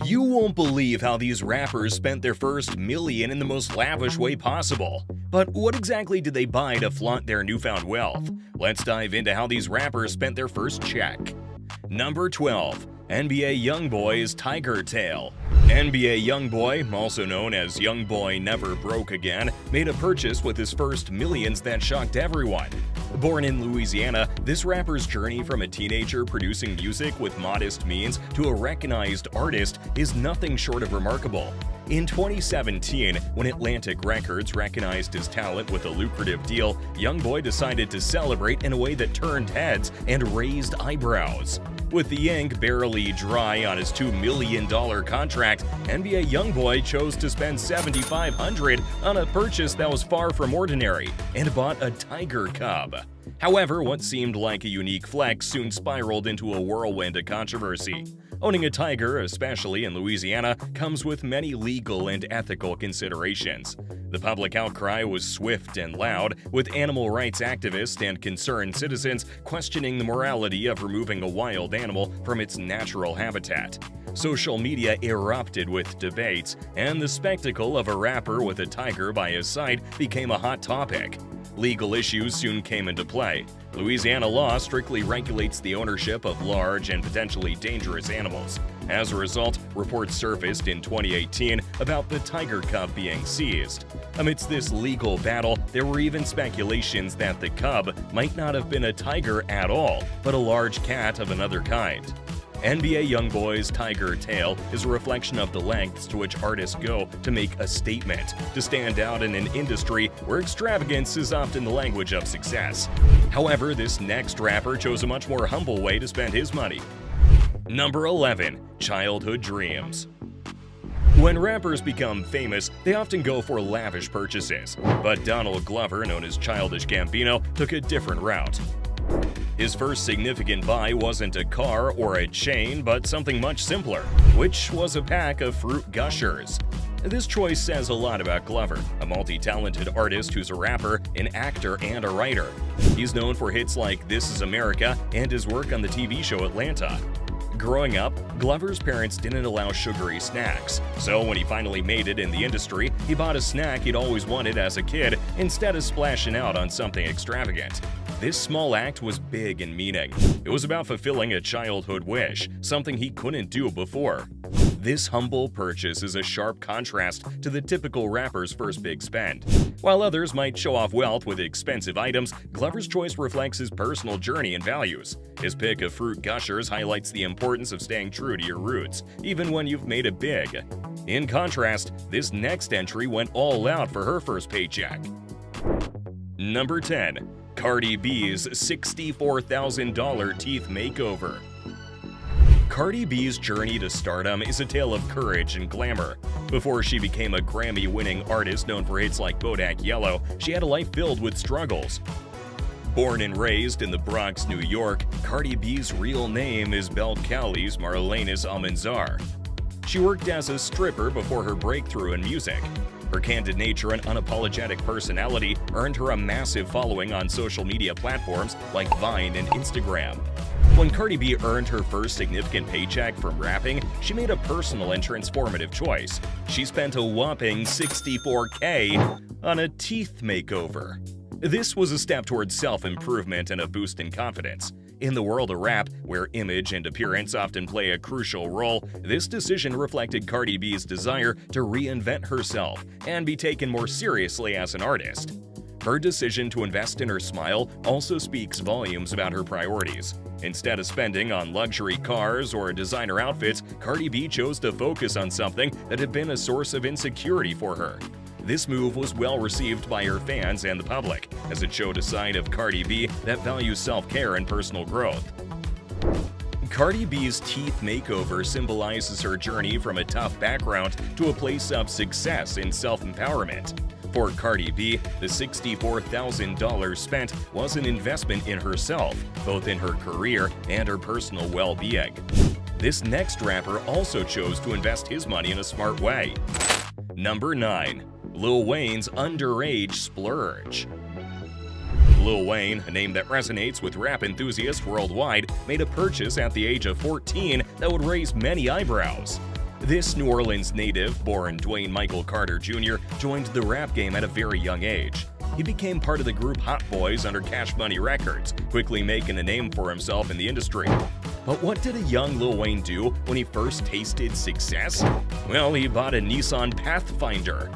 You won't believe how these rappers spent their first million in the most lavish way possible. But what exactly did they buy to flaunt their newfound wealth? Let's dive into how these rappers spent their first check. Number 12. NBA YoungBoy's Tiger Tail. NBA YoungBoy, also known as YoungBoy Never Broke Again, made a purchase with his first millions that shocked everyone. Born in Louisiana, this rapper's journey from a teenager producing music with modest means to a recognized artist is nothing short of remarkable. In 2017, when Atlantic Records recognized his talent with a lucrative deal, YoungBoy decided to celebrate in a way that turned heads and raised eyebrows. With the ink barely dry on his $2 million contract, NBA YoungBoy chose to spend $7,500 on a purchase that was far from ordinary and bought a tiger cub. However, what seemed like a unique flex soon spiraled into a whirlwind of controversy. Owning a tiger, especially in Louisiana, comes with many legal and ethical considerations. The public outcry was swift and loud, with animal rights activists and concerned citizens questioning the morality of removing a wild animal from its natural habitat. Social media erupted with debates, and the spectacle of a rapper with a tiger by his side became a hot topic. Legal issues soon came into play. Louisiana law strictly regulates the ownership of large and potentially dangerous animals. As a result, reports surfaced in 2018 about the tiger cub being seized. Amidst this legal battle, there were even speculations that the cub might not have been a tiger at all, but a large cat of another kind. NBA YoungBoy's Tiger Tail is a reflection of the lengths to which artists go to make a statement, to stand out in an industry where extravagance is often the language of success. However, this next rapper chose a much more humble way to spend his money. Number 11. Childhood Dreams. When rappers become famous, they often go for lavish purchases, but Donald Glover, known as Childish Gambino, took a different route. His first significant buy wasn't a car or a chain, but something much simpler, which was a pack of Fruit Gushers. This choice says a lot about Glover, a multi-talented artist who's a rapper, an actor, and a writer. He's known for hits like This Is America and his work on the TV show Atlanta. Growing up, Glover's parents didn't allow sugary snacks, so when he finally made it in the industry, he bought a snack he'd always wanted as a kid instead of splashing out on something extravagant. This small act was big in meaning. It was about fulfilling a childhood wish, something he couldn't do before. This humble purchase is a sharp contrast to the typical rapper's first big spend. While others might show off wealth with expensive items, Glover's choice reflects his personal journey and values. His pick of Fruit Gushers highlights the importance of staying true to your roots, even when you've made it big. In contrast, this next entry went all out for her first paycheck. Number 10. Cardi B's $64,000 teeth makeover. Cardi B's journey to stardom is a tale of courage and glamour. Before she became a Grammy-winning artist known for hits like Bodak Yellow, she had a life filled with struggles. Born and raised in the Bronx, New York, Cardi B's real name is Belcalis Marlenis Almanzar. She worked as a stripper before her breakthrough in music. Her candid nature and unapologetic personality earned her a massive following on social media platforms like Vine and Instagram. When Cardi B earned her first significant paycheck from rapping, she made a personal and transformative choice. She spent a whopping $64K on a teeth makeover. This was a step towards self-improvement and a boost in confidence. In the world of rap, where image and appearance often play a crucial role, this decision reflected Cardi B's desire to reinvent herself and be taken more seriously as an artist. Her decision to invest in her smile also speaks volumes about her priorities. Instead of spending on luxury cars or designer outfits, Cardi B chose to focus on something that had been a source of insecurity for her. This move was well received by her fans and the public, as it showed a side of Cardi B that values self-care and personal growth. Cardi B's teeth makeover symbolizes her journey from a tough background to a place of success and self-empowerment. For Cardi B, the $64,000 spent was an investment in herself, both in her career and her personal well-being. This next rapper also chose to invest his money in a smart way. Number 9. Lil Wayne's underage splurge. Lil Wayne, a name that resonates with rap enthusiasts worldwide, made a purchase at the age of 14 that would raise many eyebrows. This New Orleans native, born Dwayne Michael Carter Jr., joined the rap game at a very young age. He became part of the group Hot Boys under Cash Money Records, quickly making a name for himself in the industry. But what did a young Lil Wayne do when he first tasted success? Well, he bought a Nissan Pathfinder.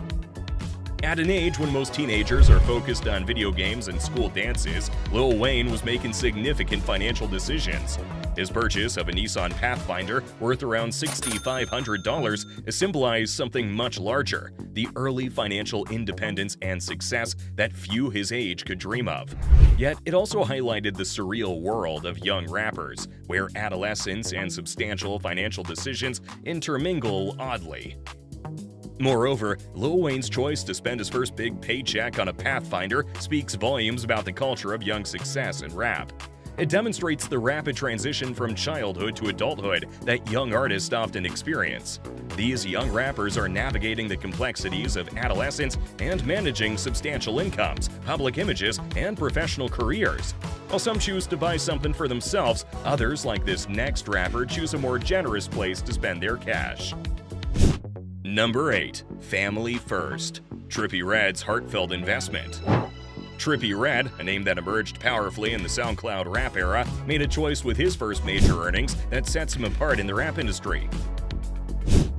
At an age when most teenagers are focused on video games and school dances, Lil Wayne was making significant financial decisions. His purchase of a Nissan Pathfinder, worth around $6,500, symbolized something much larger: the early financial independence and success that few his age could dream of. Yet, it also highlighted the surreal world of young rappers, where adolescence and substantial financial decisions intermingle oddly. Moreover, Lil Wayne's choice to spend his first big paycheck on a Pathfinder speaks volumes about the culture of young success in rap. It demonstrates the rapid transition from childhood to adulthood that young artists often experience. These young rappers are navigating the complexities of adolescence and managing substantial incomes, public images, and professional careers. While some choose to buy something for themselves, others, like this next rapper, choose a more generous place to spend their cash. Number 8. Family First. Trippie Redd's heartfelt investment. Trippie Redd, a name that emerged powerfully in the SoundCloud rap era, made a choice with his first major earnings that sets him apart in the rap industry.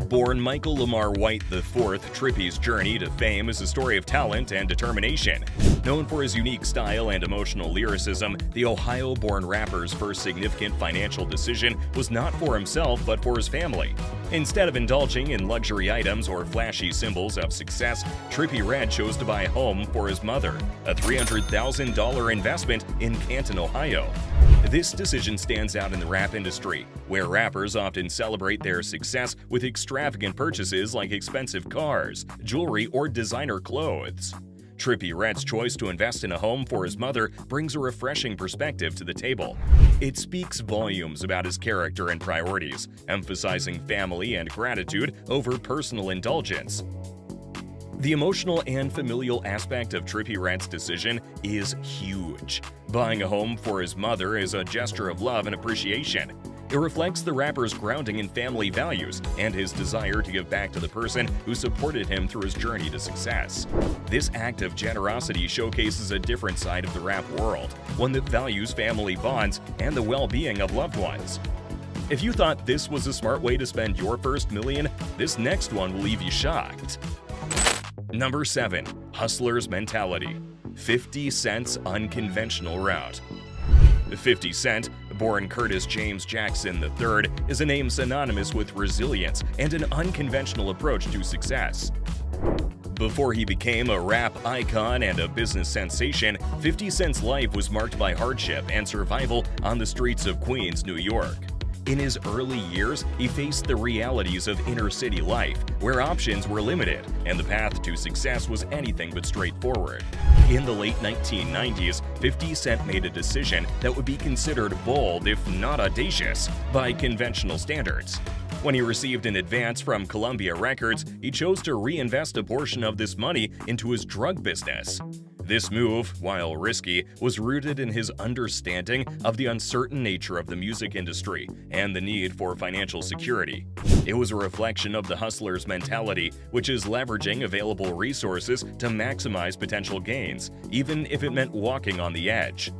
Born Michael Lamar White IV, Trippie's journey to fame is a story of talent and determination. Known for his unique style and emotional lyricism, the Ohio-born rapper's first significant financial decision was not for himself but for his family. Instead of indulging in luxury items or flashy symbols of success, Trippie Redd chose to buy a home for his mother, a $300,000 investment in Canton, Ohio. This decision stands out in the rap industry, where rappers often celebrate their success with extravagant purchases like expensive cars, jewelry, or designer clothes. Trippie Redd's choice to invest in a home for his mother brings a refreshing perspective to the table. It speaks volumes about his character and priorities, emphasizing family and gratitude over personal indulgence. The emotional and familial aspect of Trippie Redd's decision is huge. Buying a home for his mother is a gesture of love and appreciation. It reflects the rapper's grounding in family values and his desire to give back to the person who supported him through his journey to success. This act of generosity showcases a different side of the rap world, one that values family bonds and the well-being of loved ones. If you thought this was a smart way to spend your first million, this next one will leave you shocked. Number 7. Hustler's Mentality. 50 Cent's unconventional route. 50 Cent, born Curtis James Jackson III, is a name synonymous with resilience and an unconventional approach to success. Before he became a rap icon and a business sensation, 50 Cent's life was marked by hardship and survival on the streets of Queens, New York. In his early years, he faced the realities of inner-city life, where options were limited and the path to success was anything but straightforward. In the late 1990s, 50 Cent made a decision that would be considered bold, if not audacious, by conventional standards. When he received an advance from Columbia Records, he chose to reinvest a portion of this money into his drug business. This move, while risky, was rooted in his understanding of the uncertain nature of the music industry and the need for financial security. It was a reflection of the hustler's mentality, which is leveraging available resources to maximize potential gains, even if it meant walking on the edge.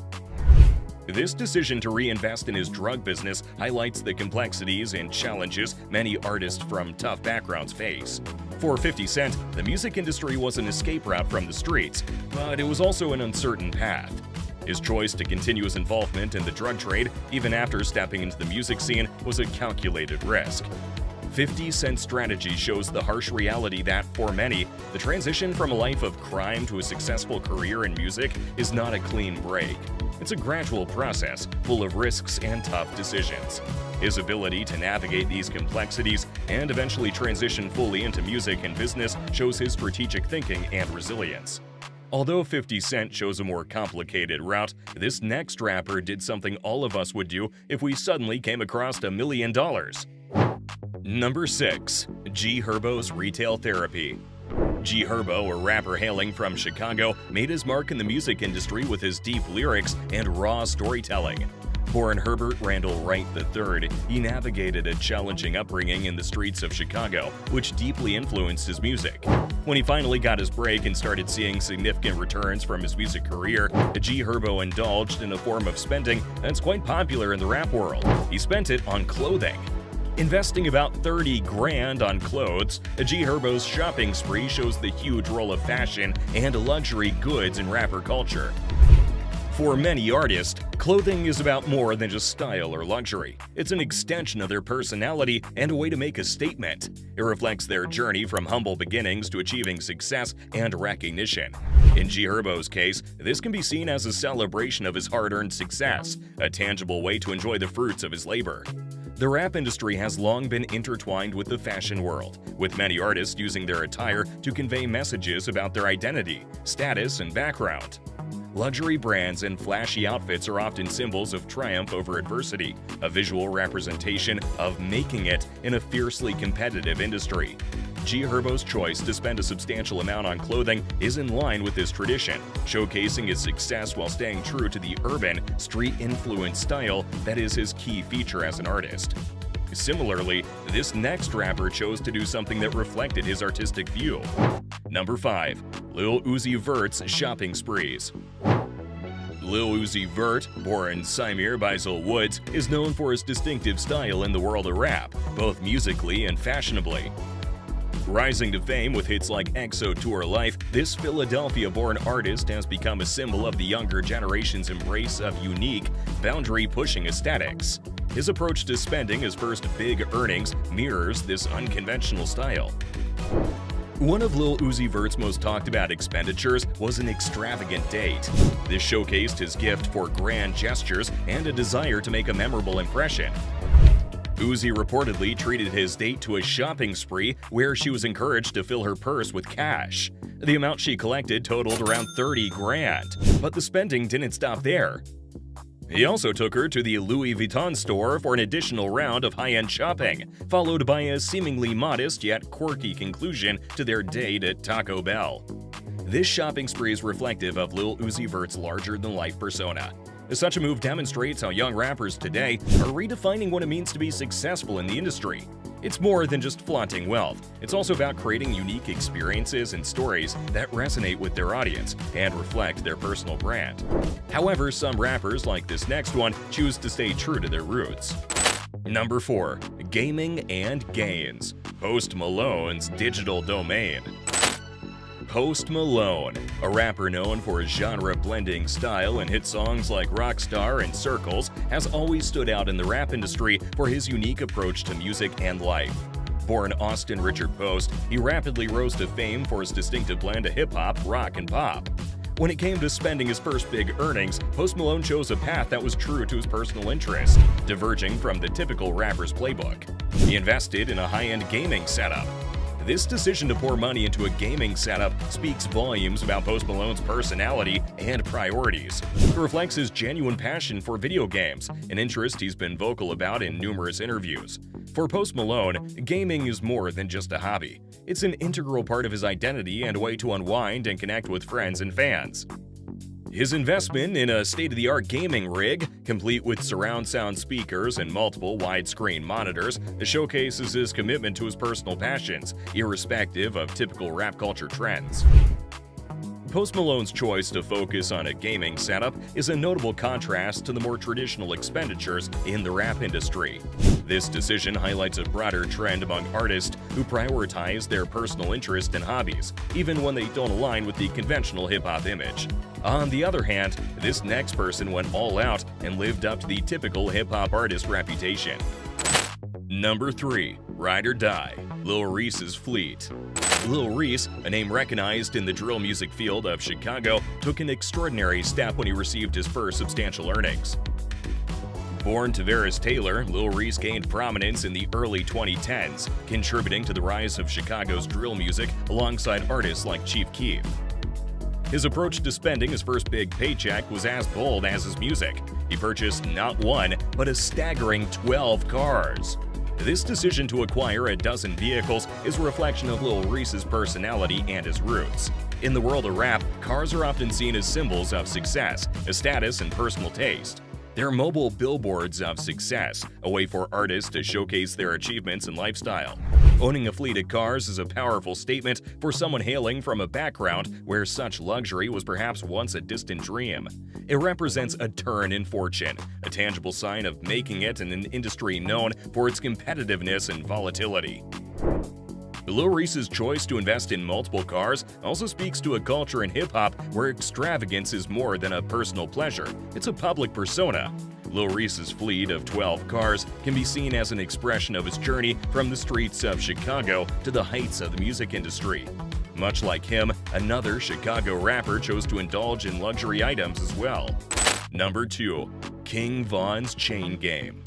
This decision to reinvest in his drug business highlights the complexities and challenges many artists from tough backgrounds face. For 50 Cent, the music industry was an escape route from the streets, but it was also an uncertain path. His choice to continue his involvement in the drug trade, even after stepping into the music scene, was a calculated risk. 50 Cent's strategy shows the harsh reality that, for many, the transition from a life of crime to a successful career in music is not a clean break. It's a gradual process, full of risks and tough decisions. His ability to navigate these complexities and eventually transition fully into music and business shows his strategic thinking and resilience. Although 50 Cent chose a more complicated route, this next rapper did something all of us would do if we suddenly came across $1 million. Number 6. G Herbo's Retail Therapy. G Herbo, a rapper hailing from Chicago, made his mark in the music industry with his deep lyrics and raw storytelling. Born Herbert Randall Wright III, he navigated a challenging upbringing in the streets of Chicago, which deeply influenced his music. When he finally got his break and started seeing significant returns from his music career, G Herbo indulged in a form of spending that's quite popular in the rap world. He spent it on clothing. Investing about 30 grand on clothes, G Herbo's shopping spree shows the huge role of fashion and luxury goods in rapper culture. For many artists, clothing is about more than just style or luxury. It's an extension of their personality and a way to make a statement. It reflects their journey from humble beginnings to achieving success and recognition. In G Herbo's case, this can be seen as a celebration of his hard-earned success, a tangible way to enjoy the fruits of his labor. The rap industry has long been intertwined with the fashion world, with many artists using their attire to convey messages about their identity, status, and background. Luxury brands and flashy outfits are often symbols of triumph over adversity, a visual representation of making it in a fiercely competitive industry. G Herbo's choice to spend a substantial amount on clothing is in line with this tradition, showcasing his success while staying true to the urban, street-influenced style that is his key feature as an artist. Similarly, this next rapper chose to do something that reflected his artistic view. Number 5. Lil Uzi Vert's shopping sprees. Lil Uzi Vert, born Symir Beisel Woods, is known for his distinctive style in the world of rap, both musically and fashionably. Rising to fame with hits like EXO Tour Life, this Philadelphia-born artist has become a symbol of the younger generation's embrace of unique, boundary-pushing aesthetics. His approach to spending his first big earnings mirrors this unconventional style. One of Lil Uzi Vert's most talked about expenditures was an extravagant date. This showcased his gift for grand gestures and a desire to make a memorable impression. Uzi reportedly treated his date to a shopping spree where she was encouraged to fill her purse with cash. The amount she collected totaled around 30 grand, but the spending didn't stop there. He also took her to the Louis Vuitton store for an additional round of high-end shopping, followed by a seemingly modest yet quirky conclusion to their date at Taco Bell. This shopping spree is reflective of Lil Uzi Vert's larger-than-life persona. Such a move demonstrates how young rappers today are redefining what it means to be successful in the industry. It's more than just flaunting wealth. It's also about creating unique experiences and stories that resonate with their audience and reflect their personal brand. However, some rappers, like this next one, choose to stay true to their roots. Number 4. Gaming and Gains. Post Malone's Digital Domain. Post Malone, a rapper known for his genre-blending style and hit songs like Rockstar and Circles, has always stood out in the rap industry for his unique approach to music and life. Born Austin Richard Post, he rapidly rose to fame for his distinctive blend of hip-hop, rock, and pop. When it came to spending his first big earnings, Post Malone chose a path that was true to his personal interests, diverging from the typical rapper's playbook. He invested in a high-end gaming setup. This decision to pour money into a gaming setup speaks volumes about Post Malone's personality and priorities. It reflects his genuine passion for video games, an interest he's been vocal about in numerous interviews. For Post Malone, gaming is more than just a hobby. It's an integral part of his identity and a way to unwind and connect with friends and fans. His investment in a state-of-the-art gaming rig, complete with surround sound speakers and multiple widescreen monitors, showcases his commitment to his personal passions, irrespective of typical rap culture trends. Post Malone's choice to focus on a gaming setup is a notable contrast to the more traditional expenditures in the rap industry. This decision highlights a broader trend among artists who prioritize their personal interests and hobbies, even when they don't align with the conventional hip-hop image. On the other hand, this next person went all out and lived up to the typical hip-hop artist reputation. Number 3. Ride or Die. Lil Reese's Fleet. Lil Reese, a name recognized in the drill music field of Chicago, took an extraordinary step when he received his first substantial earnings. Born Tavares Taylor, Lil Reese gained prominence in the early 2010s, contributing to the rise of Chicago's drill music alongside artists like Chief Keef. His approach to spending his first big paycheck was as bold as his music. He purchased not one, but a staggering 12 cars. This decision to acquire a dozen vehicles is a reflection of Lil Reese's personality and his roots. In the world of rap, cars are often seen as symbols of success, status, and personal taste. They're mobile billboards of success, a way for artists to showcase their achievements and lifestyle. Owning a fleet of cars is a powerful statement for someone hailing from a background where such luxury was perhaps once a distant dream. It represents a turn in fortune, a tangible sign of making it in an industry known for its competitiveness and volatility. Lil Reese's choice to invest in multiple cars also speaks to a culture in hip-hop where extravagance is more than a personal pleasure, it's a public persona. Lil Reese's fleet of 12 cars can be seen as an expression of his journey from the streets of Chicago to the heights of the music industry. Much like him, another Chicago rapper chose to indulge in luxury items as well. Number 2. King Von's Chain Game.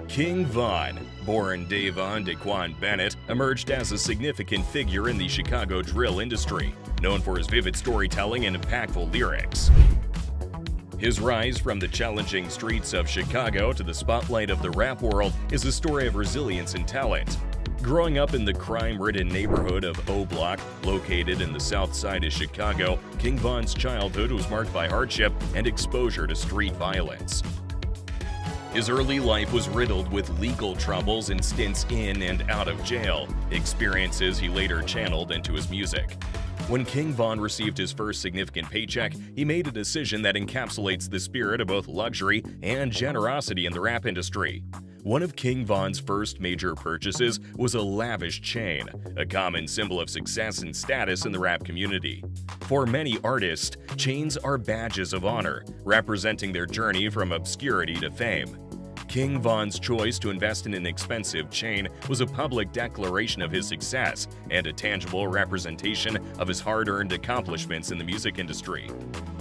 King Von, born Davon Daquan Bennett, emerged as a significant figure in the Chicago drill industry, known for his vivid storytelling and impactful lyrics. His rise from the challenging streets of Chicago to the spotlight of the rap world is a story of resilience and talent. Growing up in the crime-ridden neighborhood of O Block, located in the south side of Chicago, King Von's childhood was marked by hardship and exposure to street violence. His early life was riddled with legal troubles and stints in and out of jail, experiences he later channeled into his music. When King Von received his first significant paycheck, he made a decision that encapsulates the spirit of both luxury and generosity in the rap industry. One of King Von's first major purchases was a lavish chain, a common symbol of success and status in the rap community. For many artists, chains are badges of honor, representing their journey from obscurity to fame. King Von's choice to invest in an expensive chain was a public declaration of his success and a tangible representation of his hard-earned accomplishments in the music industry.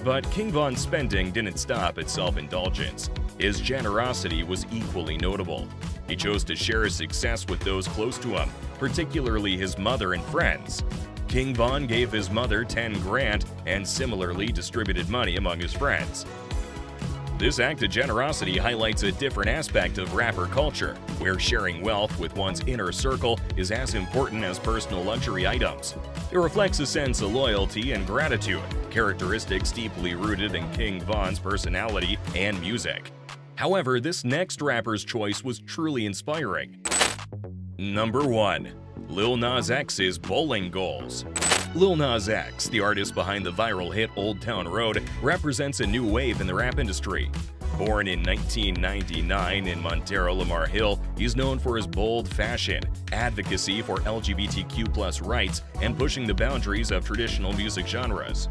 But King Von's spending didn't stop at self-indulgence. His generosity was equally notable. He chose to share his success with those close to him, particularly his mother and friends. King Von gave his mother 10 grand and similarly distributed money among his friends. This act of generosity highlights a different aspect of rapper culture, where sharing wealth with one's inner circle is as important as personal luxury items. It reflects a sense of loyalty and gratitude, characteristics deeply rooted in King Von's personality and music. However, this next rapper's choice was truly inspiring. Number 1. Lil Nas X's bowling goals. Lil Nas X, the artist behind the viral hit Old Town Road, represents a new wave in the rap industry. Born in 1999 in Montero Lamar Hill, he's known for his bold fashion, advocacy for LGBTQ+ rights, and pushing the boundaries of traditional music genres.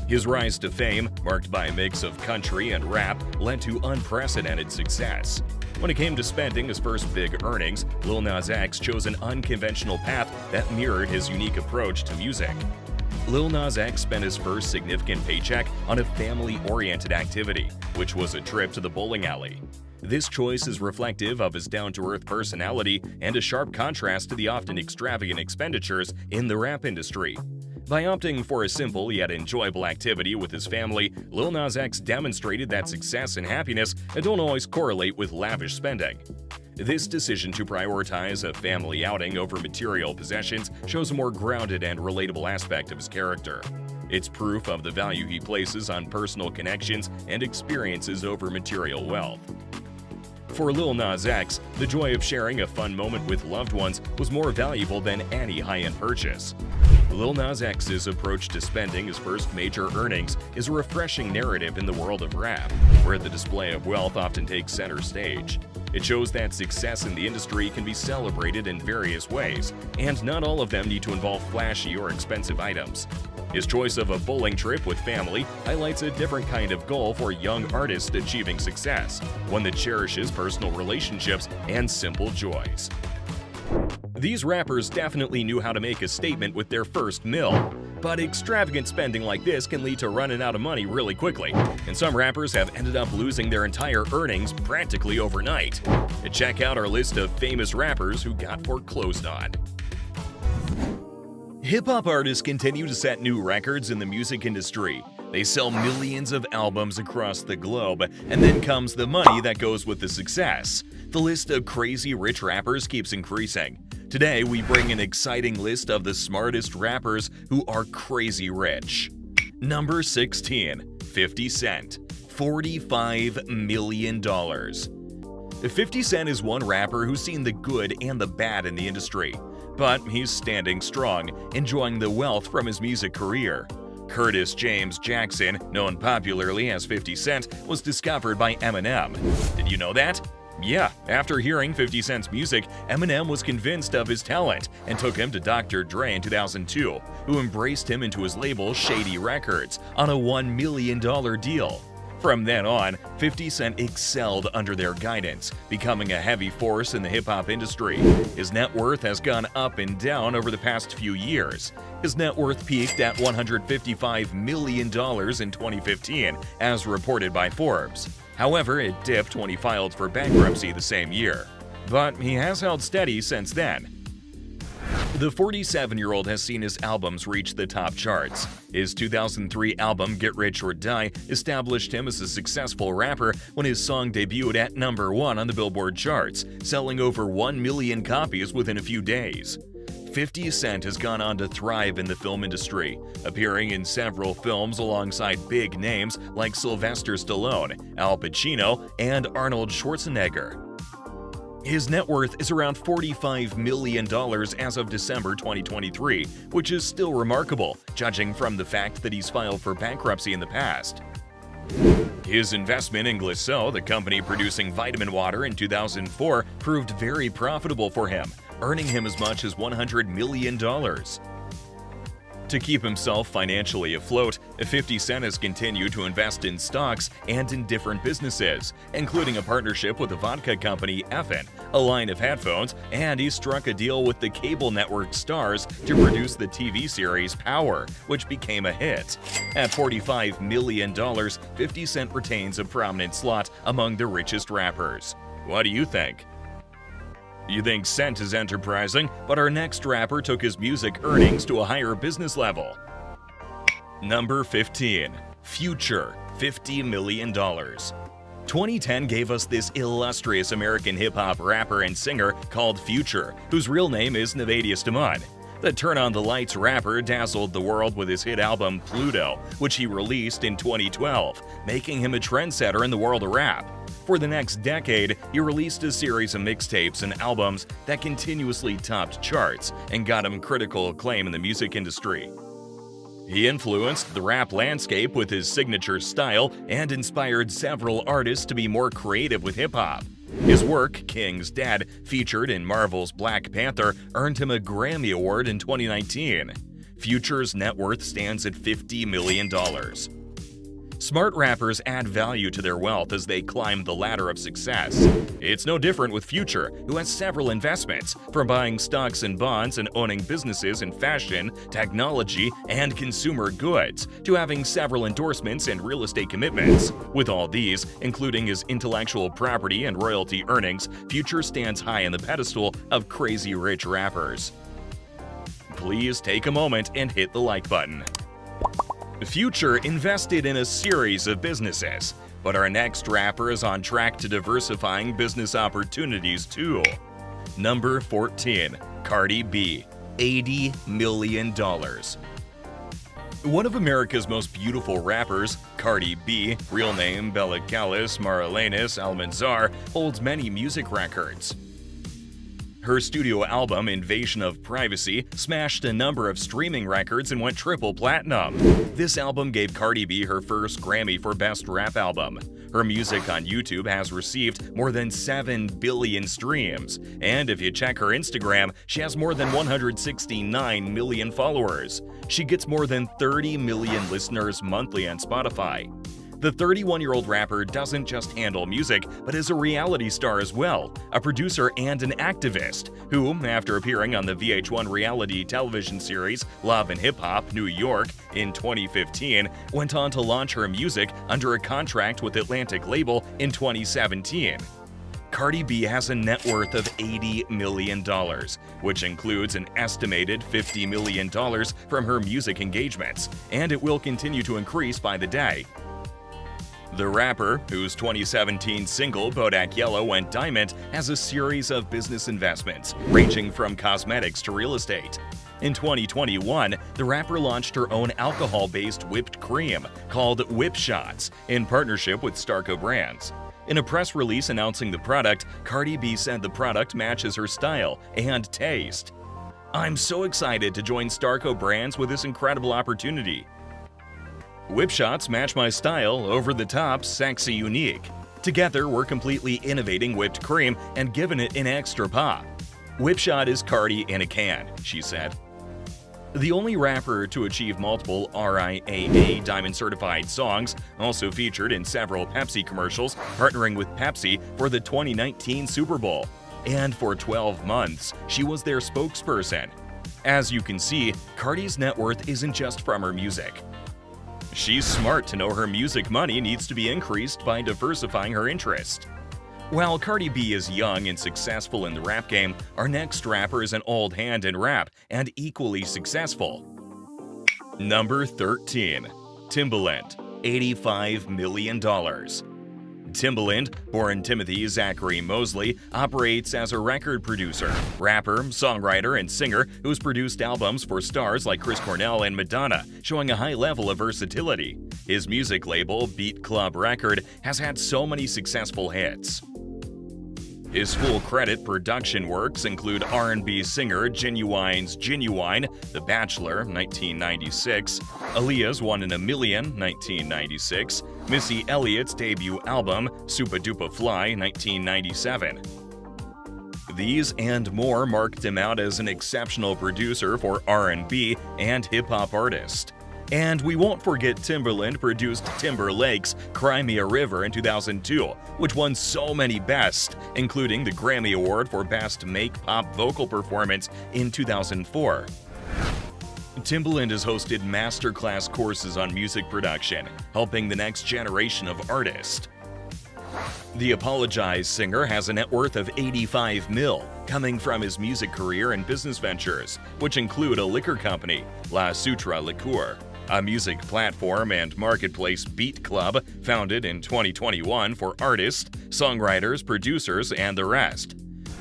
His rise to fame, marked by a mix of country and rap, led to unprecedented success. When it came to spending his first big earnings, Lil Nas X chose an unconventional path that mirrored his unique approach to music. Lil Nas X spent his first significant paycheck on a family-oriented activity, which was a trip to the bowling alley. This choice is reflective of his down-to-earth personality and a sharp contrast to the often extravagant expenditures in the rap industry. By opting for a simple yet enjoyable activity with his family, Lil Nas X demonstrated that success and happiness don't always correlate with lavish spending. This decision to prioritize a family outing over material possessions shows a more grounded and relatable aspect of his character. It's proof of the value he places on personal connections and experiences over material wealth. For Lil Nas X, the joy of sharing a fun moment with loved ones was more valuable than any high-end purchase. Lil Nas X's approach to spending his first major earnings is a refreshing narrative in the world of rap, where the display of wealth often takes center stage. It shows that success in the industry can be celebrated in various ways, and not all of them need to involve flashy or expensive items. His choice of a bowling trip with family highlights a different kind of goal for young artists achieving success, one that cherishes personal relationships and simple joys. These rappers definitely knew how to make a statement with their first mill, but extravagant spending like this can lead to running out of money really quickly, and some rappers have ended up losing their entire earnings practically overnight. And check out our list of famous rappers who got foreclosed on. Hip-hop artists continue to set new records in the music industry. They sell millions of albums across the globe, and then comes the money that goes with the success. The list of crazy rich rappers keeps increasing. Today, we bring an exciting list of the smartest rappers who are crazy rich. Number 16. 50 Cent. $45 million. 50 Cent is one rapper who's seen the good and the bad in the industry, but he's standing strong, enjoying the wealth from his music career. Curtis James Jackson, known popularly as 50 Cent, was discovered by Eminem. Did you know that? Yeah, after hearing 50 Cent's music, Eminem was convinced of his talent and took him to Dr. Dre in 2002, who embraced him into his label Shady Records on a $1 million deal. From then on, 50 Cent excelled under their guidance, becoming a heavy force in the hip-hop industry. His net worth has gone up and down over the past few years. His net worth peaked at $155 million in 2015, as reported by Forbes. However, it dipped when he filed for bankruptcy the same year. But he has held steady since then. The 47-year-old has seen his albums reach the top charts. His 2003 album Get Rich or Die established him as a successful rapper when his song debuted at #1 on the Billboard charts, selling over 1 million copies within a few days. 50 Cent has gone on to thrive in the film industry, appearing in several films alongside big names like Sylvester Stallone, Al Pacino, and Arnold Schwarzenegger. His net worth is around $45 million as of December 2023, which is still remarkable, judging from the fact that he's filed for bankruptcy in the past. His investment in Glissot, the company producing vitamin water in 2004, proved very profitable for him, earning him as much as $100 million. To keep himself financially afloat, 50 Cent has continued to invest in stocks and in different businesses, including a partnership with the vodka company Effin, a line of headphones, and he struck a deal with the cable network Stars to produce the TV series Power, which became a hit. At $45 million, 50 Cent retains a prominent slot among the richest rappers. What do you think? You think Cent is enterprising, but our next rapper took his music earnings to a higher business level. Number 15. Future, $50 million. 2010 gave us this illustrious American hip-hop rapper and singer called Future, whose real name is Navadius Damon. The Turn On the Lights rapper dazzled the world with his hit album Pluto, which he released in 2012, making him a trendsetter in the world of rap. For the next decade, he released a series of mixtapes and albums that continuously topped charts and got him critical acclaim in the music industry. He influenced the rap landscape with his signature style and inspired several artists to be more creative with hip-hop. His work, King's Dead, featured in Marvel's Black Panther, earned him a Grammy Award in 2019. Future's net worth stands at $50 million. Smart rappers add value to their wealth as they climb the ladder of success. It's no different with Future, who has several investments, from buying stocks and bonds and owning businesses in fashion, technology, and consumer goods, to having several endorsements and real estate commitments. With all these, including his intellectual property and royalty earnings, Future stands high on the pedestal of crazy rich rappers. Please take a moment and hit the like button. Future invested in a series of businesses, but our next rapper is on track to diversifying business opportunities too. Number 14. Cardi B, $80 million. One of America's most beautiful rappers, Cardi B, real name Bella Callis Maralenis Almanzar, holds many music records. Her studio album, Invasion of Privacy, smashed a number of streaming records and went triple platinum. This album gave Cardi B her first Grammy for Best Rap Album. Her music on YouTube has received more than 7 billion streams, and if you check her Instagram, she has more than 169 million followers. She gets more than 30 million listeners monthly on Spotify. The 31-year-old rapper doesn't just handle music, but is a reality star as well, a producer and an activist, who, after appearing on the VH1 reality television series Love and Hip Hop New York in 2015, went on to launch her music under a contract with Atlantic label in 2017. Cardi B has a net worth of $80 million, which includes an estimated $50 million from her music engagements, and it will continue to increase by the day. The rapper, whose 2017 single Bodak Yellow went diamond, has a series of business investments, ranging from cosmetics to real estate. In 2021, the rapper launched her own alcohol-based whipped cream called Whip Shots in partnership with Starco Brands. In a press release announcing the product, Cardi B said the product matches her style and taste. "I'm so excited to join Starco Brands with this incredible opportunity. Whip Shots match my style, over the top, sexy, unique. Together, we're completely innovating whipped cream and giving it an extra pop. Whip Shot is Cardi in a can," she said. The only rapper to achieve multiple RIAA Diamond certified songs, also featured in several Pepsi commercials, partnering with Pepsi for the 2019 Super Bowl. And for 12 months, she was their spokesperson. As you can see, Cardi's net worth isn't just from her music. She's smart to know her music money needs to be increased by diversifying her interest. While Cardi B is young and successful in the rap game, our next rapper is an old hand in rap and equally successful. Number 13. Timbaland, $85 million. Timbaland, born Timothy Zachary Mosley, operates as a record producer, rapper, songwriter, and singer who's produced albums for stars like Chris Cornell and Madonna, showing a high level of versatility. His music label, Beat Club Record, has had so many successful hits. His full credit production works include R&B singer Genuine's Genuine, The Bachelor, 1996, Aaliyah's One in a Million, 1996, Missy Elliott's debut album, Supa Dupa Fly, 1997. These and more marked him out as an exceptional producer for R&B and hip-hop artist. And we won't forget Timbaland produced Timberlake's Cry Me a River in 2002, which won so many bests, including the Grammy Award for Best Make-Pop Vocal Performance in 2004. Timbaland has hosted masterclass courses on music production, helping the next generation of artists. The Apologize singer has a net worth of $85 million, coming from his music career and business ventures, which include a liquor company, La Sutra Liqueur, a music platform and marketplace Beat Club founded in 2021 for artists, songwriters, producers, and the rest.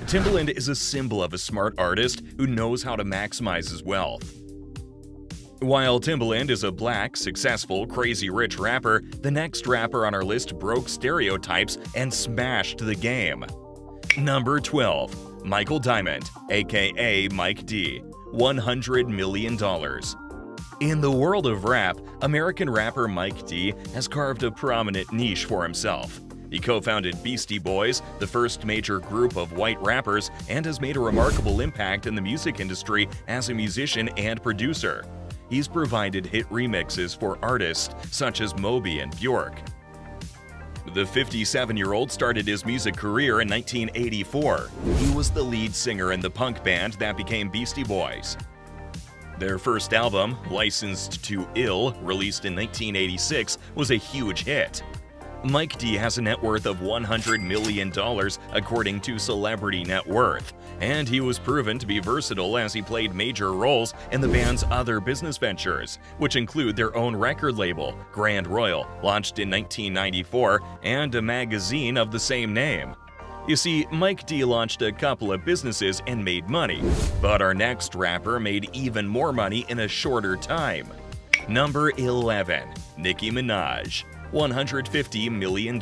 Timbaland is a symbol of a smart artist who knows how to maximize his wealth. While Timbaland is a black, successful, crazy rich rapper, the next rapper on our list broke stereotypes and smashed the game. Number 12. Michael Diamond, aka Mike D, $100 million. In the world of rap, American rapper Mike D has carved a prominent niche for himself. He co-founded Beastie Boys, the first major group of white rappers, and has made a remarkable impact in the music industry as a musician and producer. He's provided hit remixes for artists such as Moby and Bjork. The 57-year-old started his music career in 1984. He was the lead singer in the punk band that became Beastie Boys. Their first album, Licensed to Ill, released in 1986, was a huge hit. Mike D has a net worth of $100 million according to Celebrity Net Worth, and he was proven to be versatile as he played major roles in the band's other business ventures, which include their own record label, Grand Royal, launched in 1994, and a magazine of the same name. You see, Mike D launched a couple of businesses and made money, but our next rapper made even more money in a shorter time. Number 11. Nicki Minaj, $150 million.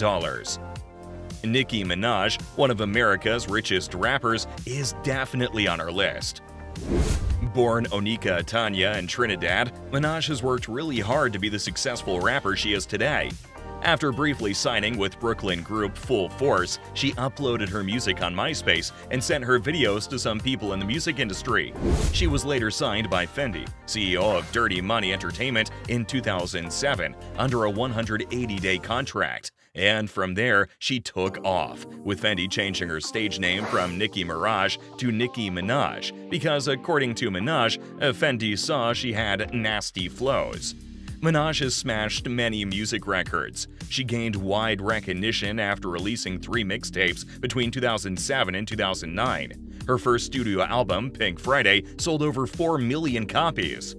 Nicki Minaj, one of America's richest rappers, is definitely on our list. Born Onika Tanya in Trinidad, Minaj has worked really hard to be the successful rapper she is today. After briefly signing with Brooklyn group Full Force, she uploaded her music on MySpace and sent her videos to some people in the music industry. She was later signed by Fendi, CEO of Dirty Money Entertainment, in 2007 under a 180-day contract. And from there, she took off, with Fendi changing her stage name from Nicki Minaj to Nicki Minaj because, according to Minaj, Fendi saw she had nasty flows. Minaj has smashed many music records. She gained wide recognition after releasing 3 mixtapes between 2007 and 2009. Her first studio album, Pink Friday, sold over 4 million copies.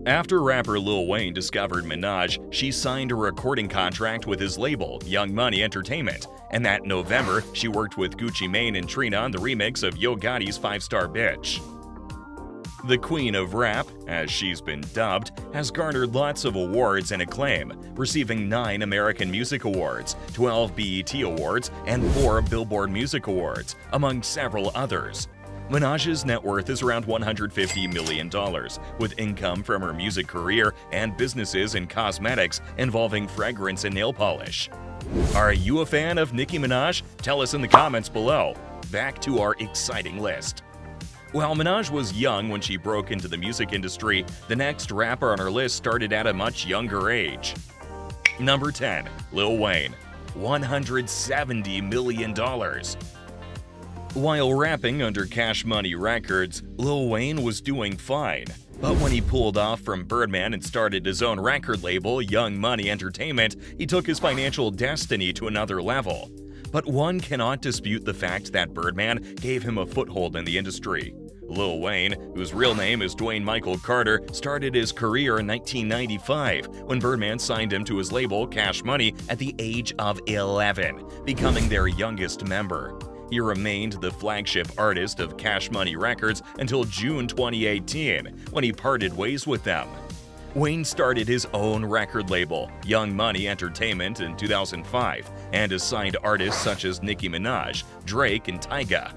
After rapper Lil Wayne discovered Minaj, she signed a recording contract with his label, Young Money Entertainment, and that November, she worked with Gucci Mane and Trina on the remix of Yo Gotti's 5 Star Bitch. The Queen of Rap, as she's been dubbed, has garnered lots of awards and acclaim, receiving 9 American Music Awards, 12 BET Awards, and 4 Billboard Music Awards, among several others. Minaj's net worth is around $150 million, with income from her music career and businesses in cosmetics involving fragrance and nail polish. Are you a fan of Nicki Minaj? Tell us in the comments below. Back to our exciting list. While Minaj was young when she broke into the music industry, the next rapper on her list started at a much younger age. Number 10. Lil Wayne. $170 million. While rapping under Cash Money Records, Lil Wayne was doing fine. But when he pulled off from Birdman and started his own record label, Young Money Entertainment, he took his financial destiny to another level. But one cannot dispute the fact that Birdman gave him a foothold in the industry. Lil Wayne, whose real name is Dwayne Michael Carter, started his career in 1995 when Birdman signed him to his label Cash Money at the age of 11, becoming their youngest member. He remained the flagship artist of Cash Money Records until June 2018, when he parted ways with them. Wayne started his own record label, Young Money Entertainment, in 2005, and has signed artists such as Nicki Minaj, Drake, and Tyga.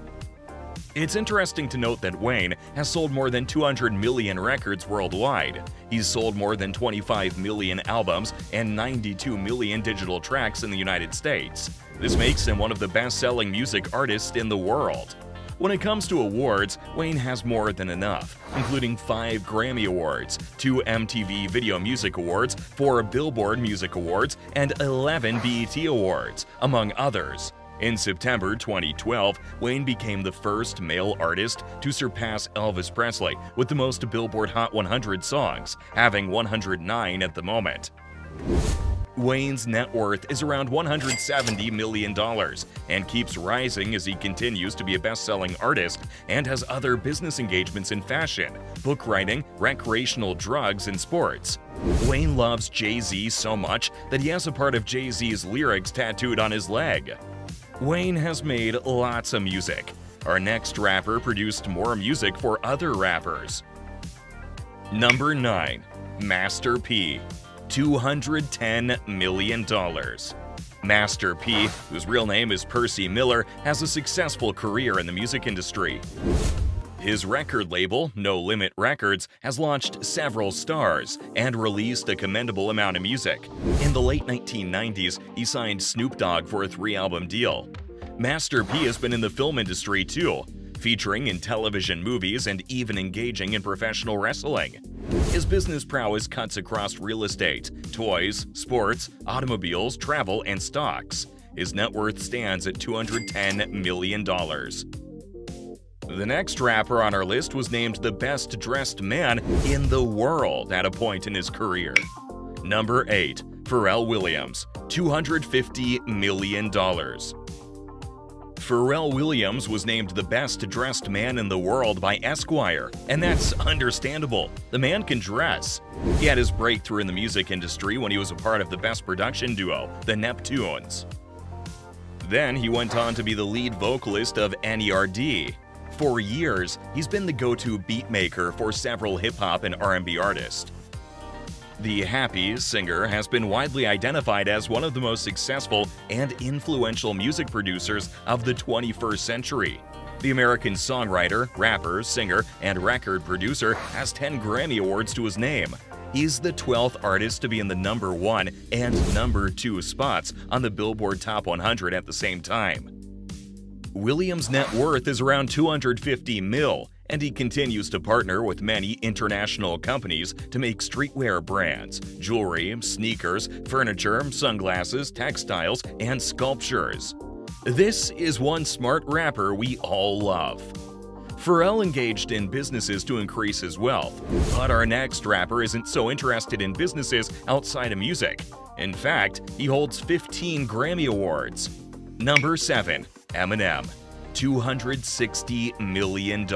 It's interesting to note that Wayne has sold more than 200 million records worldwide. He's sold more than 25 million albums and 92 million digital tracks in the United States. This makes him one of the best-selling music artists in the world. When it comes to awards, Wayne has more than enough, including 5 Grammy Awards, 2 MTV Video Music Awards, 4 Billboard Music Awards, and 11 BET Awards, among others. In September 2012, Wayne became the first male artist to surpass Elvis Presley with the most Billboard Hot 100 songs, having 109 at the moment. Wayne's net worth is around $170 million and keeps rising as he continues to be a best-selling artist and has other business engagements in fashion, book writing, recreational drugs, and sports. Wayne loves Jay-Z so much that he has a part of Jay-Z's lyrics tattooed on his leg. Wayne has made lots of music. Our next rapper produced more music for other rappers. Number 9. Master P. $210 million. Master P, whose real name is Percy Miller, has a successful career in the music industry. His record label, No Limit Records, has launched several stars and released a commendable amount of music. In the late 1990s, he signed Snoop Dogg for a 3-album deal. Master P has been in the film industry too, featuring in television movies and even engaging in professional wrestling. His business prowess cuts across real estate, toys, sports, automobiles, travel, and stocks. His net worth stands at $210 million. The next rapper on our list was named the best-dressed man in the world at a point in his career. Number 8. Pharrell Williams, $250 million. Pharrell Williams was named the best-dressed man in the world by Esquire, and that's understandable. The man can dress. He had his breakthrough in the music industry when he was a part of the best production duo, the Neptunes. Then he went on to be the lead vocalist of NERD. For years, he's been the go-to beatmaker for several hip-hop and R&B artists. The Happy singer has been widely identified as one of the most successful and influential music producers of the 21st century. The American songwriter, rapper, singer, and record producer has 10 Grammy Awards to his name. He's the 12th artist to be in the number 1 and number 2 spots on the Billboard Top 100 at the same time. Williams' net worth is around $250 million, and he continues to partner with many international companies to make streetwear brands, jewelry, sneakers, furniture, sunglasses, textiles, and sculptures. This is one smart rapper we all love. Pharrell engaged in businesses to increase his wealth, but our next rapper isn't so interested in businesses outside of music. In fact, he holds 15 Grammy Awards. Number 7. Eminem. $260 million.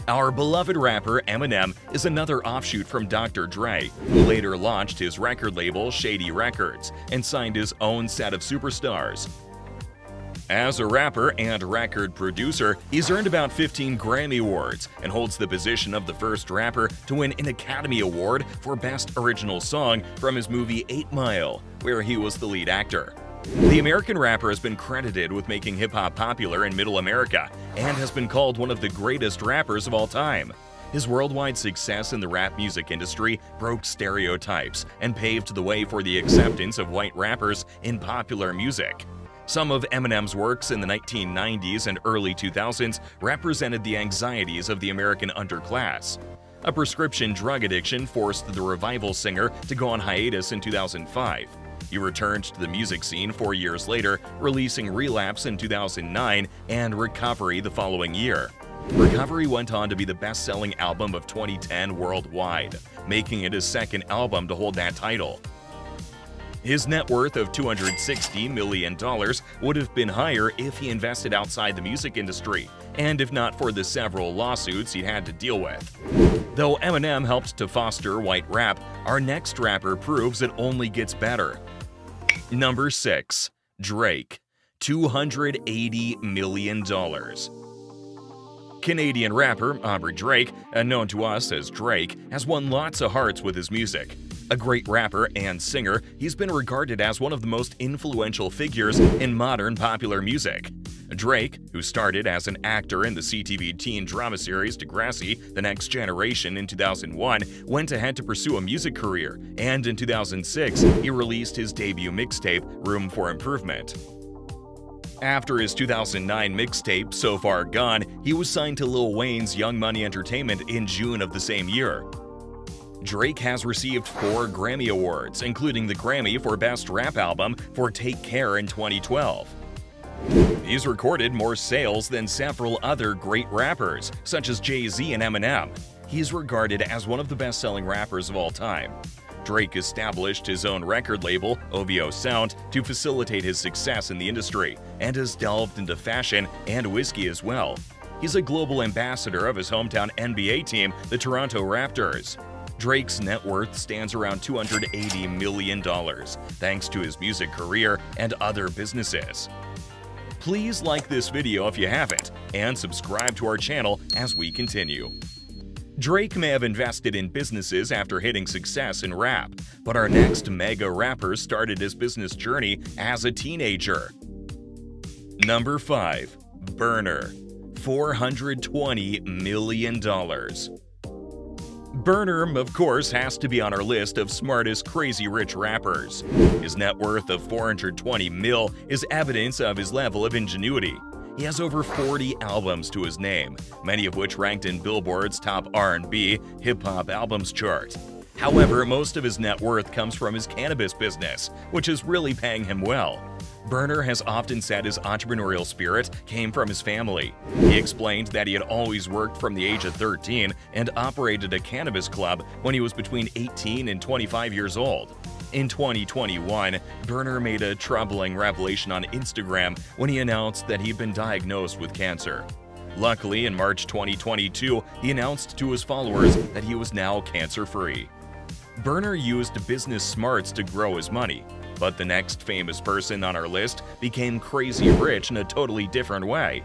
Our beloved rapper Eminem is another offshoot from Dr. Dre, who later launched his record label Shady Records and signed his own set of superstars. As a rapper and record producer, he's earned about 15 Grammy Awards and holds the position of the first rapper to win an Academy Award for Best Original Song from his movie 8 Mile, where he was the lead actor. The American rapper has been credited with making hip-hop popular in Middle America and has been called one of the greatest rappers of all time. His worldwide success in the rap music industry broke stereotypes and paved the way for the acceptance of white rappers in popular music. Some of Eminem's works in the 1990s and early 2000s represented the anxieties of the American underclass. A prescription drug addiction forced the revival singer to go on hiatus in 2005. He returned to the music scene 4 years later, releasing Relapse in 2009 and Recovery the following year. Recovery went on to be the best-selling album of 2010 worldwide, making it his second album to hold that title. His net worth of $260 million would have been higher if he invested outside the music industry, and if not for the several lawsuits he had to deal with. Though Eminem helped to foster white rap, our next rapper proves it only gets better. Number 6. Drake. $280 million. Canadian rapper Aubrey Drake, known to us as Drake, has won lots of hearts with his music. A great rapper and singer, he's been regarded as one of the most influential figures in modern popular music. Drake, who started as an actor in the CTV teen drama series Degrassi: The Next Generation in 2001, went ahead to pursue a music career, and in 2006, he released his debut mixtape, Room for Improvement. After his 2009 mixtape, So Far Gone, he was signed to Lil Wayne's Young Money Entertainment in June of the same year. Drake has received 4 Grammy Awards, including the Grammy for Best Rap Album for Take Care in 2012. He's recorded more sales than several other great rappers, such as Jay-Z and Eminem. He's regarded as one of the best-selling rappers of all time. Drake established his own record label, OVO Sound, to facilitate his success in the industry, and has delved into fashion and whiskey as well. He's a global ambassador of his hometown NBA team, the Toronto Raptors. Drake's net worth stands around $280 million, thanks to his music career and other businesses. Please like this video if you haven't, and subscribe to our channel as we continue. Drake may have invested in businesses after hitting success in rap, but our next mega rapper started his business journey as a teenager. Number 5. Burner. $420 million. Burner, of course, has to be on our list of smartest crazy rich rappers. His net worth of $420 mil is evidence of his level of ingenuity. He has over 40 albums to his name, many of which ranked in Billboard's top R&B hip-hop albums chart. However, most of his net worth comes from his cannabis business, which is really paying him well. Burner has often said his entrepreneurial spirit came from his family. He explained that he had always worked from the age of 13 and operated a cannabis club when he was between 18 and 25 years old. In 2021, Burner made a troubling revelation on Instagram when he announced that he'd been diagnosed with cancer. Luckily, in March 2022, he announced to his followers that he was now cancer-free. Burner used business smarts to grow his money, but the next famous person on our list became crazy rich in a totally different way.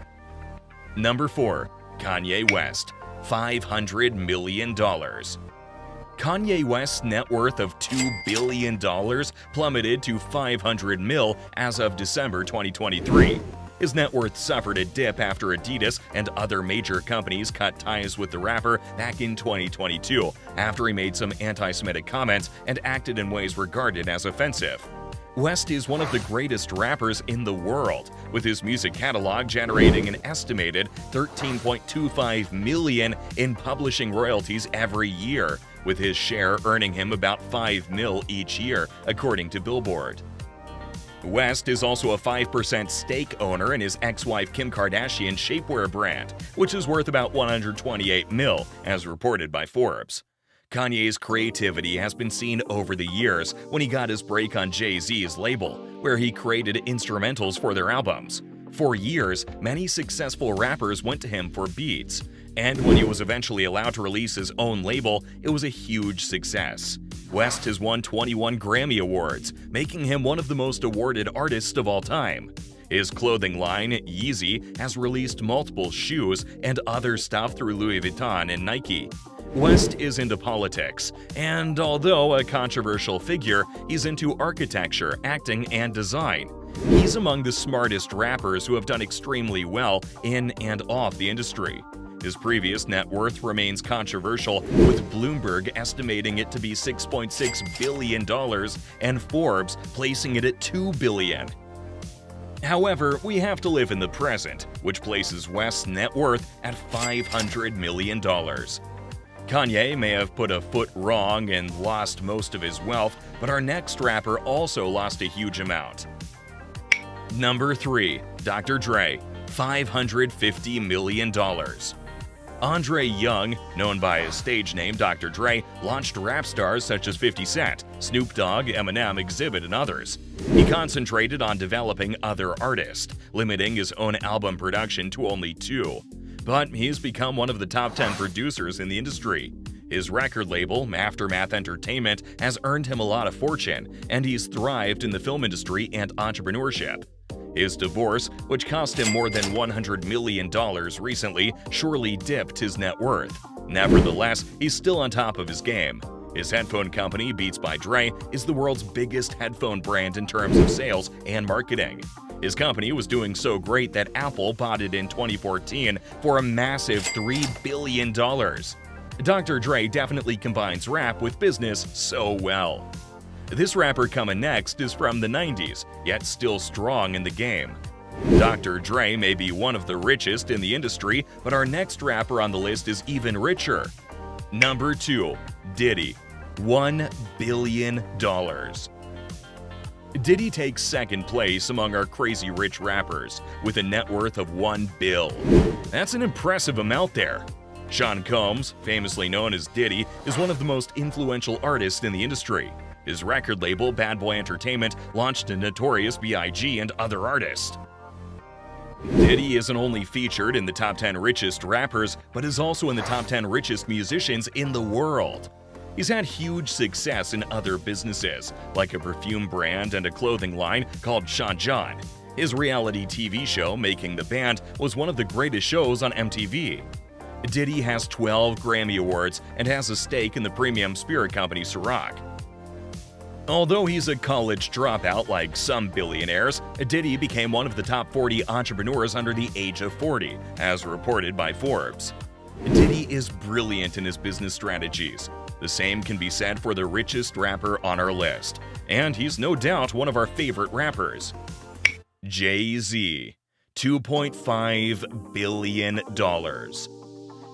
Number 4. Kanye West. $500 million. Kanye West's net worth of $2 billion plummeted to $500 mil as of December 2023. His net worth suffered a dip after Adidas and other major companies cut ties with the rapper back in 2022 after he made some anti-Semitic comments and acted in ways regarded as offensive. West is one of the greatest rappers in the world, with his music catalog generating an estimated $13.25 million in publishing royalties every year, with his share earning him about $5 mil each year, according to Billboard. West is also a 5% stake owner in his ex-wife Kim Kardashian shapewear brand, which is worth about $128 mil, as reported by Forbes. Kanye's creativity has been seen over the years when he got his break on Jay-Z's label, where he created instrumentals for their albums. For years, many successful rappers went to him for beats, and when he was eventually allowed to release his own label, it was a huge success. West has won 21 Grammy Awards, making him one of the most awarded artists of all time. His clothing line, Yeezy, has released multiple shoes and other stuff through Louis Vuitton and Nike. West is into politics, and although a controversial figure, he's into architecture, acting, and design. He's among the smartest rappers who have done extremely well in and off the industry. His previous net worth remains controversial, with Bloomberg estimating it to be $6.6 billion and Forbes placing it at $2 billion. However, we have to live in the present, which places West's net worth at $500 million. Kanye may have put a foot wrong and lost most of his wealth, but our next rapper also lost a huge amount. Number 3. Dr. Dre, $550 million. Andre Young, known by his stage name Dr. Dre, launched rap stars such as 50 Cent, Snoop Dogg, Eminem, Exhibit, and others. He concentrated on developing other artists, limiting his own album production to only 2. But he's become one of the top 10 producers in the industry. His record label, Aftermath Entertainment, has earned him a lot of fortune, and he's thrived in the film industry and entrepreneurship. His divorce, which cost him more than $100 million recently, surely dipped his net worth. Nevertheless, he's still on top of his game. His headphone company, Beats by Dre, is the world's biggest headphone brand in terms of sales and marketing. His company was doing so great that Apple bought it in 2014 for a massive $3 billion. Dr. Dre definitely combines rap with business so well. This rapper coming next is from the 90s, yet still strong in the game. Dr. Dre may be one of the richest in the industry, but our next rapper on the list is even richer. Number 2. Diddy, $1 billion. Diddy takes second place among our crazy rich rappers, with a net worth of $1 billion. That's an impressive amount there. Sean Combs, famously known as Diddy, is one of the most influential artists in the industry. His record label, Bad Boy Entertainment, launched a Notorious B.I.G. and other artists. Diddy isn't only featured in the top 10 richest rappers, but is also in the top 10 richest musicians in the world. He's had huge success in other businesses, like a perfume brand and a clothing line called Sean John. His reality TV show, Making the Band, was one of the greatest shows on MTV. Diddy has 12 Grammy Awards and has a stake in the premium spirit company Ciroc. Although he's a college dropout like some billionaires, Diddy became one of the top 40 entrepreneurs under the age of 40, as reported by Forbes. Diddy is brilliant in his business strategies. The same can be said for the richest rapper on our list, and he's no doubt one of our favorite rappers. Jay-Z, $2.5 billion.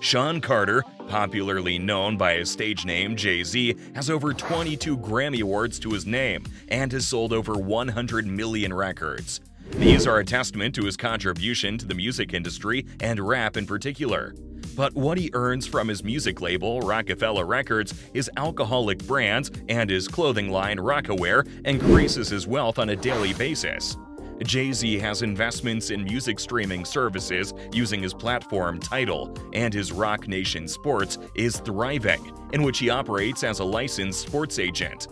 Sean Carter, popularly known by his stage name Jay-Z, has over 22 Grammy Awards to his name and has sold over 100 million records. These are a testament to his contribution to the music industry and rap in particular. But what he earns from his music label, Rockefeller Records, his alcoholic brands, and his clothing line, Rockaware, increases his wealth on a daily basis. Jay-Z has investments in music streaming services using his platform Tidal, and his Roc Nation Sports is thriving, in which he operates as a licensed sports agent.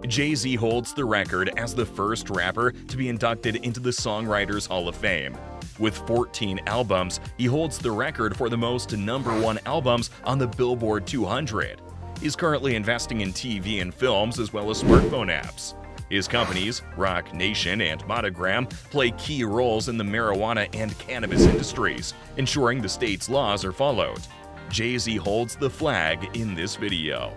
Jay-Z holds the record as the first rapper to be inducted into the Songwriters Hall of Fame. With 14 albums, he holds the record for the most #1 albums on the Billboard 200. He's currently investing in TV and films as well as smartphone apps. His companies, Roc Nation and Monogram, play key roles in the marijuana and cannabis industries, ensuring the state's laws are followed. Jay-Z holds the flag in this video.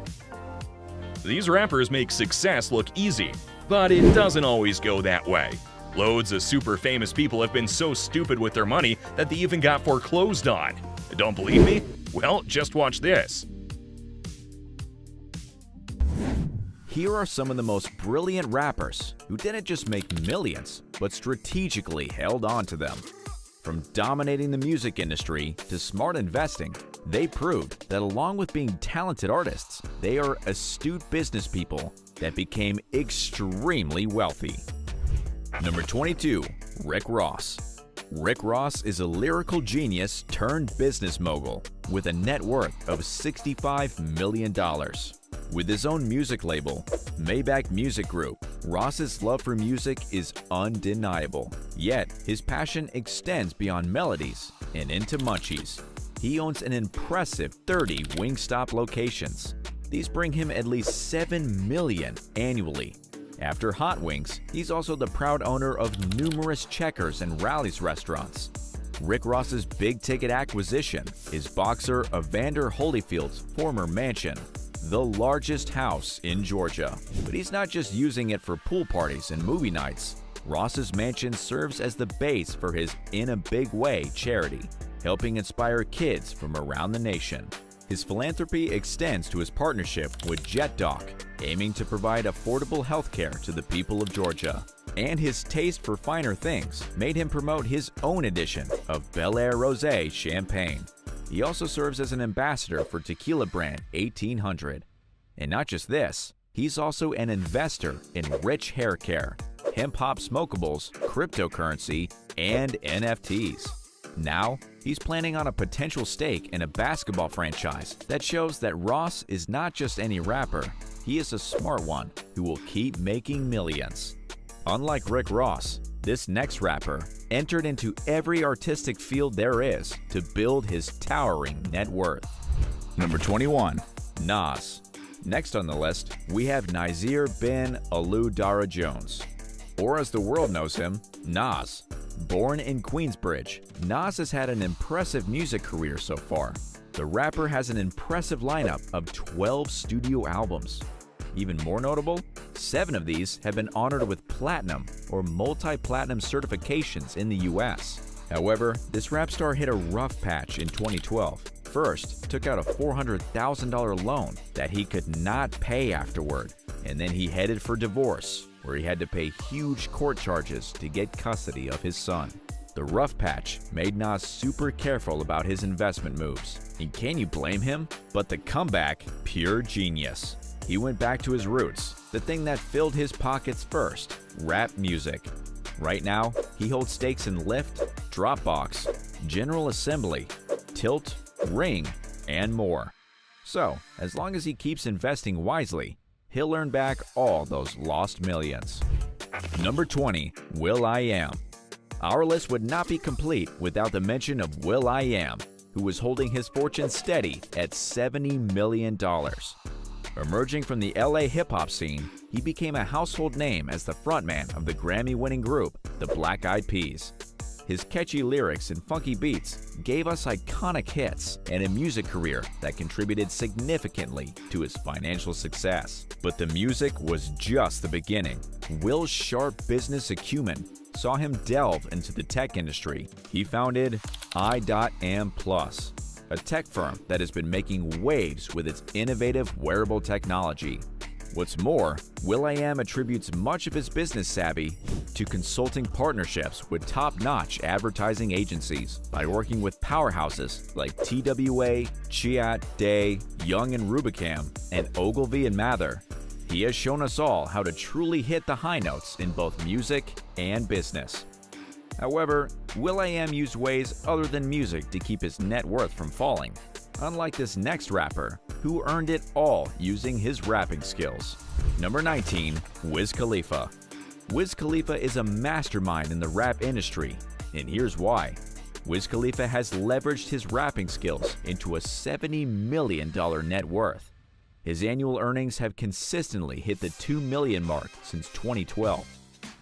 These rappers make success look easy, but it doesn't always go that way. Loads of super famous people have been so stupid with their money that they even got foreclosed on. Don't believe me? Well, just watch this. Here are some of the most brilliant rappers who didn't just make millions, but strategically held on to them. From dominating the music industry to smart investing, they proved that along with being talented artists, they are astute business people that became extremely wealthy. Number 22. Rick Ross, Rick Ross is a lyrical genius turned business mogul with a net worth of $65 million. With his own music label, Maybach Music Group, Ross's love for music is undeniable. Yet, his passion extends beyond melodies and into munchies. He owns an impressive 30 Wingstop locations. These bring him at least $7 million annually. After Hot Wings, he's also the proud owner of numerous Checkers and Rally's restaurants. Rick Ross's big-ticket acquisition is boxer Evander Holyfield's former mansion, the largest house in Georgia. But he's not just using it for pool parties and movie nights. Ross's mansion serves as the base for his In a Big Way charity, helping inspire kids from around the nation. His philanthropy extends to his partnership with JetDoc, aiming to provide affordable health care to the people of Georgia. And his taste for finer things made him promote his own edition of Bel Air Rosé champagne. He also serves as an ambassador for tequila brand 1800. And not just this, he's also an investor in Rich Hair Care, hemp hop smokables, cryptocurrency, and NFTs. Now, he's planning on a potential stake in a basketball franchise that shows that Ross is not just any rapper, he is a smart one who will keep making millions. Unlike Rick Ross, this next rapper entered into every artistic field there is to build his towering net worth. Number 21. Nas. Next on the list, we have Nasir bin Aludara Jones, or as the world knows him, Nas. Born in Queensbridge, Nas has had an impressive music career so far. The rapper has an impressive lineup of 12 studio albums. Even more notable, 7 of these have been honored with platinum or multi-platinum certifications in the US. However, this rap star hit a rough patch in 2012. First, took out a $400,000 loan that he could not pay afterward, and then he headed for divorce, where he had to pay huge court charges to get custody of his son. The rough patch made Nas super careful about his investment moves. And can you blame him? But the comeback, pure genius. He went back to his roots, the thing that filled his pockets first, rap music. Right now, he holds stakes in Lyft, Dropbox, General Assembly, Tilt, Ring, and more. So, as long as he keeps investing wisely, he'll earn back all those lost millions. Number 20. will.i.am. Our list would not be complete without the mention of will.i.am, who was holding his fortune steady at $70 million. Emerging from the LA hip-hop scene, he became a household name as the frontman of the Grammy-winning group, the Black Eyed Peas. His catchy lyrics and funky beats gave us iconic hits and a music career that contributed significantly to his financial success. But the music was just the beginning. Will's sharp business acumen saw him delve into the tech industry. He founded I.Am Plus, a tech firm that has been making waves with its innovative wearable technology. What's more, will.i.am attributes much of his business savvy to consulting partnerships with top-notch advertising agencies by working with powerhouses like TWA, Chiat, Day, Young and Rubicam, and Ogilvy and Mather. He has shown us all how to truly hit the high notes in both music and business. However, will.i.am used ways other than music to keep his net worth from falling, unlike this next rapper, who earned it all using his rapping skills. Number 19. Wiz Khalifa. Wiz Khalifa is a mastermind in the rap industry, and here's why. Wiz Khalifa has leveraged his rapping skills into a $70 million net worth. His annual earnings have consistently hit the $2 million mark since 2012.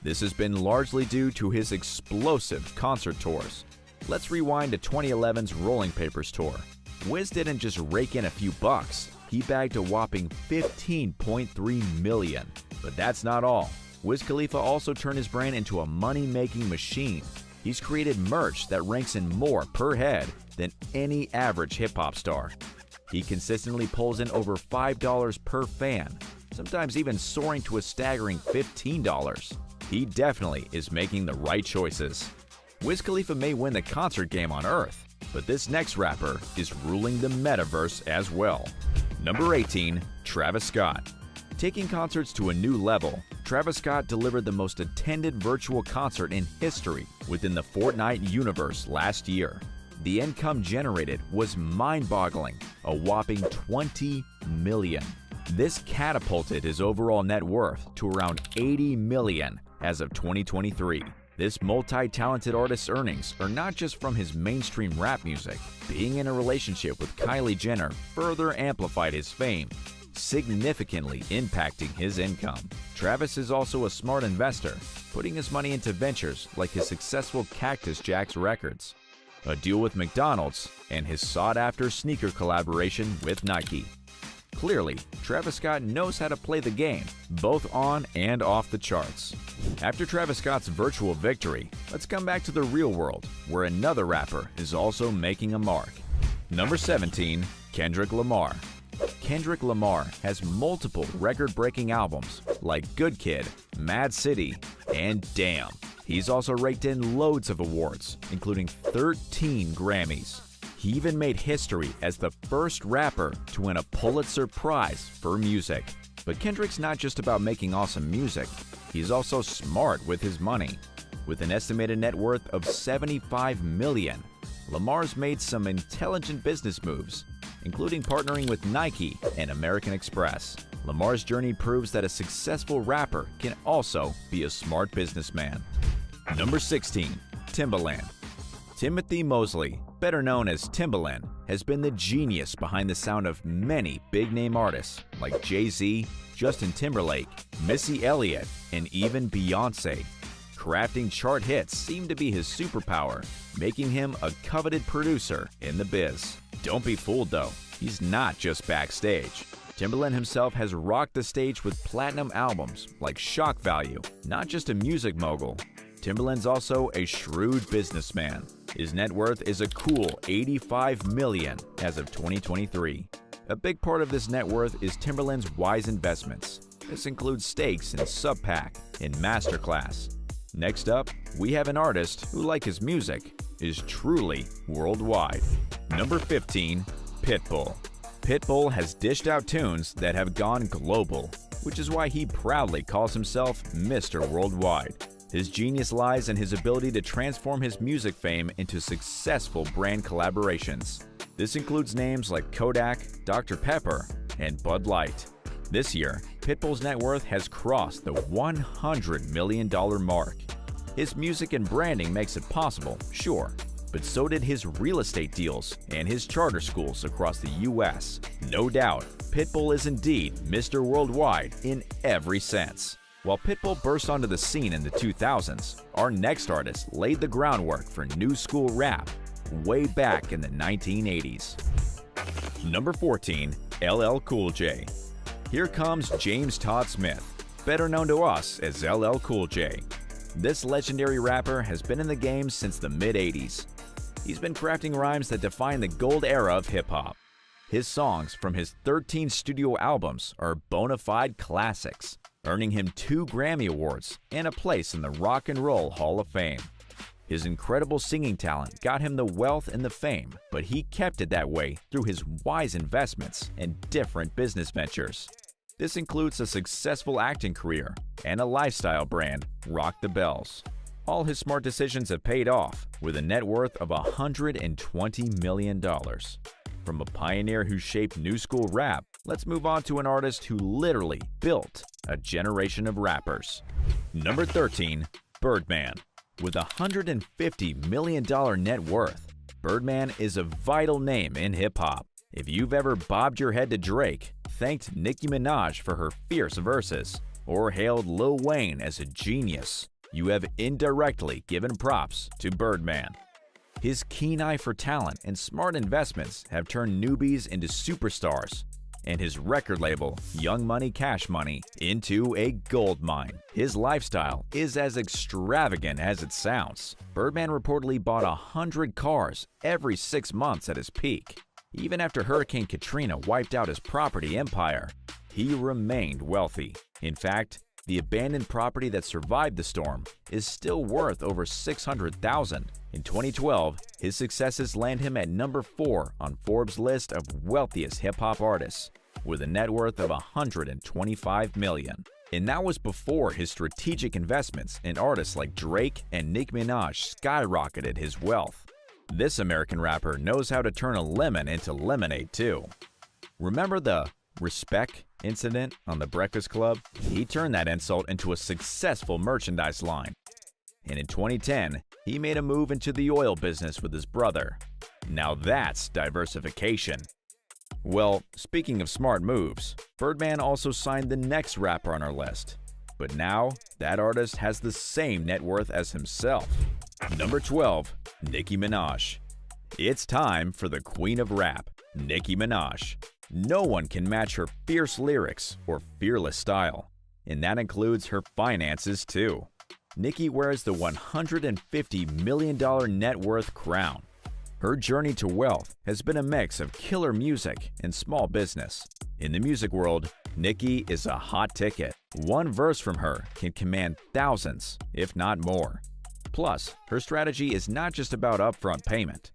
This has been largely due to his explosive concert tours. Let's rewind to 2011's Rolling Papers tour. Wiz didn't just rake in a few bucks, he bagged a whopping $15.3 million. But that's not all. Wiz Khalifa also turned his brand into a money-making machine. He's created merch that ranks in more per head than any average hip-hop star. He consistently pulls in over $5 per fan, sometimes even soaring to a staggering $15. He definitely is making the right choices. Wiz Khalifa may win the concert game on Earth, but this next rapper is ruling the metaverse as well. Number 18. Travis Scott. Taking concerts to a new level, Travis Scott delivered the most attended virtual concert in history within the Fortnite universe last year. The income generated was mind-boggling, a whopping $20 million. This catapulted his overall net worth to around $80 million as of 2023. This multi-talented artist's earnings are not just from his mainstream rap music. Being in a relationship with Kylie Jenner further amplified his fame, significantly impacting his income. Travis is also a smart investor, putting his money into ventures like his successful Cactus Jacks Records, a deal with McDonald's, and his sought-after sneaker collaboration with Nike. Clearly, Travis Scott knows how to play the game, both on and off the charts. After Travis Scott's virtual victory, let's come back to the real world, where another rapper is also making a mark. Number 17, Kendrick Lamar. Kendrick Lamar has multiple record-breaking albums like Good Kid, Mad City, and Damn. He's also raked in loads of awards, including 13 Grammys. He even made history as the first rapper to win a Pulitzer Prize for music. But Kendrick's not just about making awesome music, he's also smart with his money. With an estimated net worth of $75 million, Lamar's made some intelligent business moves, including partnering with Nike and American Express. Lamar's journey proves that a successful rapper can also be a smart businessman. Number 16, Timbaland. Timothy Mosley, better known as Timbaland, has been the genius behind the sound of many big-name artists like Jay-Z, Justin Timberlake, Missy Elliott, and even Beyoncé. Crafting chart hits seemed to be his superpower, making him a coveted producer in the biz. Don't be fooled though, he's not just backstage. Timbaland himself has rocked the stage with platinum albums like Shock Value. Not just a music mogul, Timbaland's also a shrewd businessman. His net worth is a cool $85 million as of 2023. A big part of this net worth is Timbaland's wise investments. This includes stakes in Subpack and Masterclass. Next up, we have an artist who, like his music, is truly worldwide. Number 15, Pitbull. Pitbull has dished out tunes that have gone global, which is why he proudly calls himself Mr. Worldwide. His genius lies in his ability to transform his music fame into successful brand collaborations. This includes names like Kodak, Dr. Pepper, and Bud Light. This year, Pitbull's net worth has crossed the $100 million mark. His music and branding makes it possible, sure, but so did his real estate deals and his charter schools across the US. No doubt, Pitbull is indeed Mr. Worldwide in every sense. While Pitbull burst onto the scene in the 2000s, our next artist laid the groundwork for new school rap way back in the 1980s. Number 14, LL Cool J. Here comes James Todd Smith, better known to us as LL Cool J. This legendary rapper has been in the game since the mid-80s. He's been crafting rhymes that define the gold era of hip-hop. His songs from his 13 studio albums are bona fide classics, earning him 2 Grammy Awards and a place in the Rock and Roll Hall of Fame. His incredible singing talent got him the wealth and the fame, but he kept it that way through his wise investments and different business ventures. This includes a successful acting career and a lifestyle brand, Rock the Bells. All his smart decisions have paid off, with a net worth of $120 million. From a pioneer who shaped new school rap, let's move on to an artist who literally built a generation of rappers. Number 13, Birdman. With a $150 million net worth, Birdman is a vital name in hip-hop. If you've ever bobbed your head to Drake, thanked Nicki Minaj for her fierce verses, or hailed Lil Wayne as a genius, you have indirectly given props to Birdman. His keen eye for talent and smart investments have turned newbies into superstars, and his record label, Young Money Cash Money, into a gold mine. His lifestyle is as extravagant as it sounds. Birdman reportedly bought 100 cars every 6 months at his peak. Even after Hurricane Katrina wiped out his property empire, he remained wealthy. In fact, the abandoned property that survived the storm is still worth over $600,000. In 2012, his successes land him at number 4 on Forbes' list of wealthiest hip-hop artists, with a net worth of $125 million. And that was before his strategic investments in artists like Drake and Nicki Minaj skyrocketed his wealth. This American rapper knows how to turn a lemon into lemonade too. Remember the "respect" incident on The Breakfast Club? He turned that insult into a successful merchandise line. And in 2010, he made a move into the oil business with his brother. Now that's diversification. Well, speaking of smart moves, Birdman also signed the next rapper on our list. But now, that artist has the same net worth as himself. Number 12. Nicki Minaj. It's time for the queen of rap, Nicki Minaj. No one can match her fierce lyrics or fearless style. And that includes her finances too. Nicki wears the $150 million net worth crown. Her journey to wealth has been a mix of killer music and small business. In the music world, Nicki is a hot ticket. One verse from her can command thousands, if not more. Plus, her strategy is not just about upfront payment.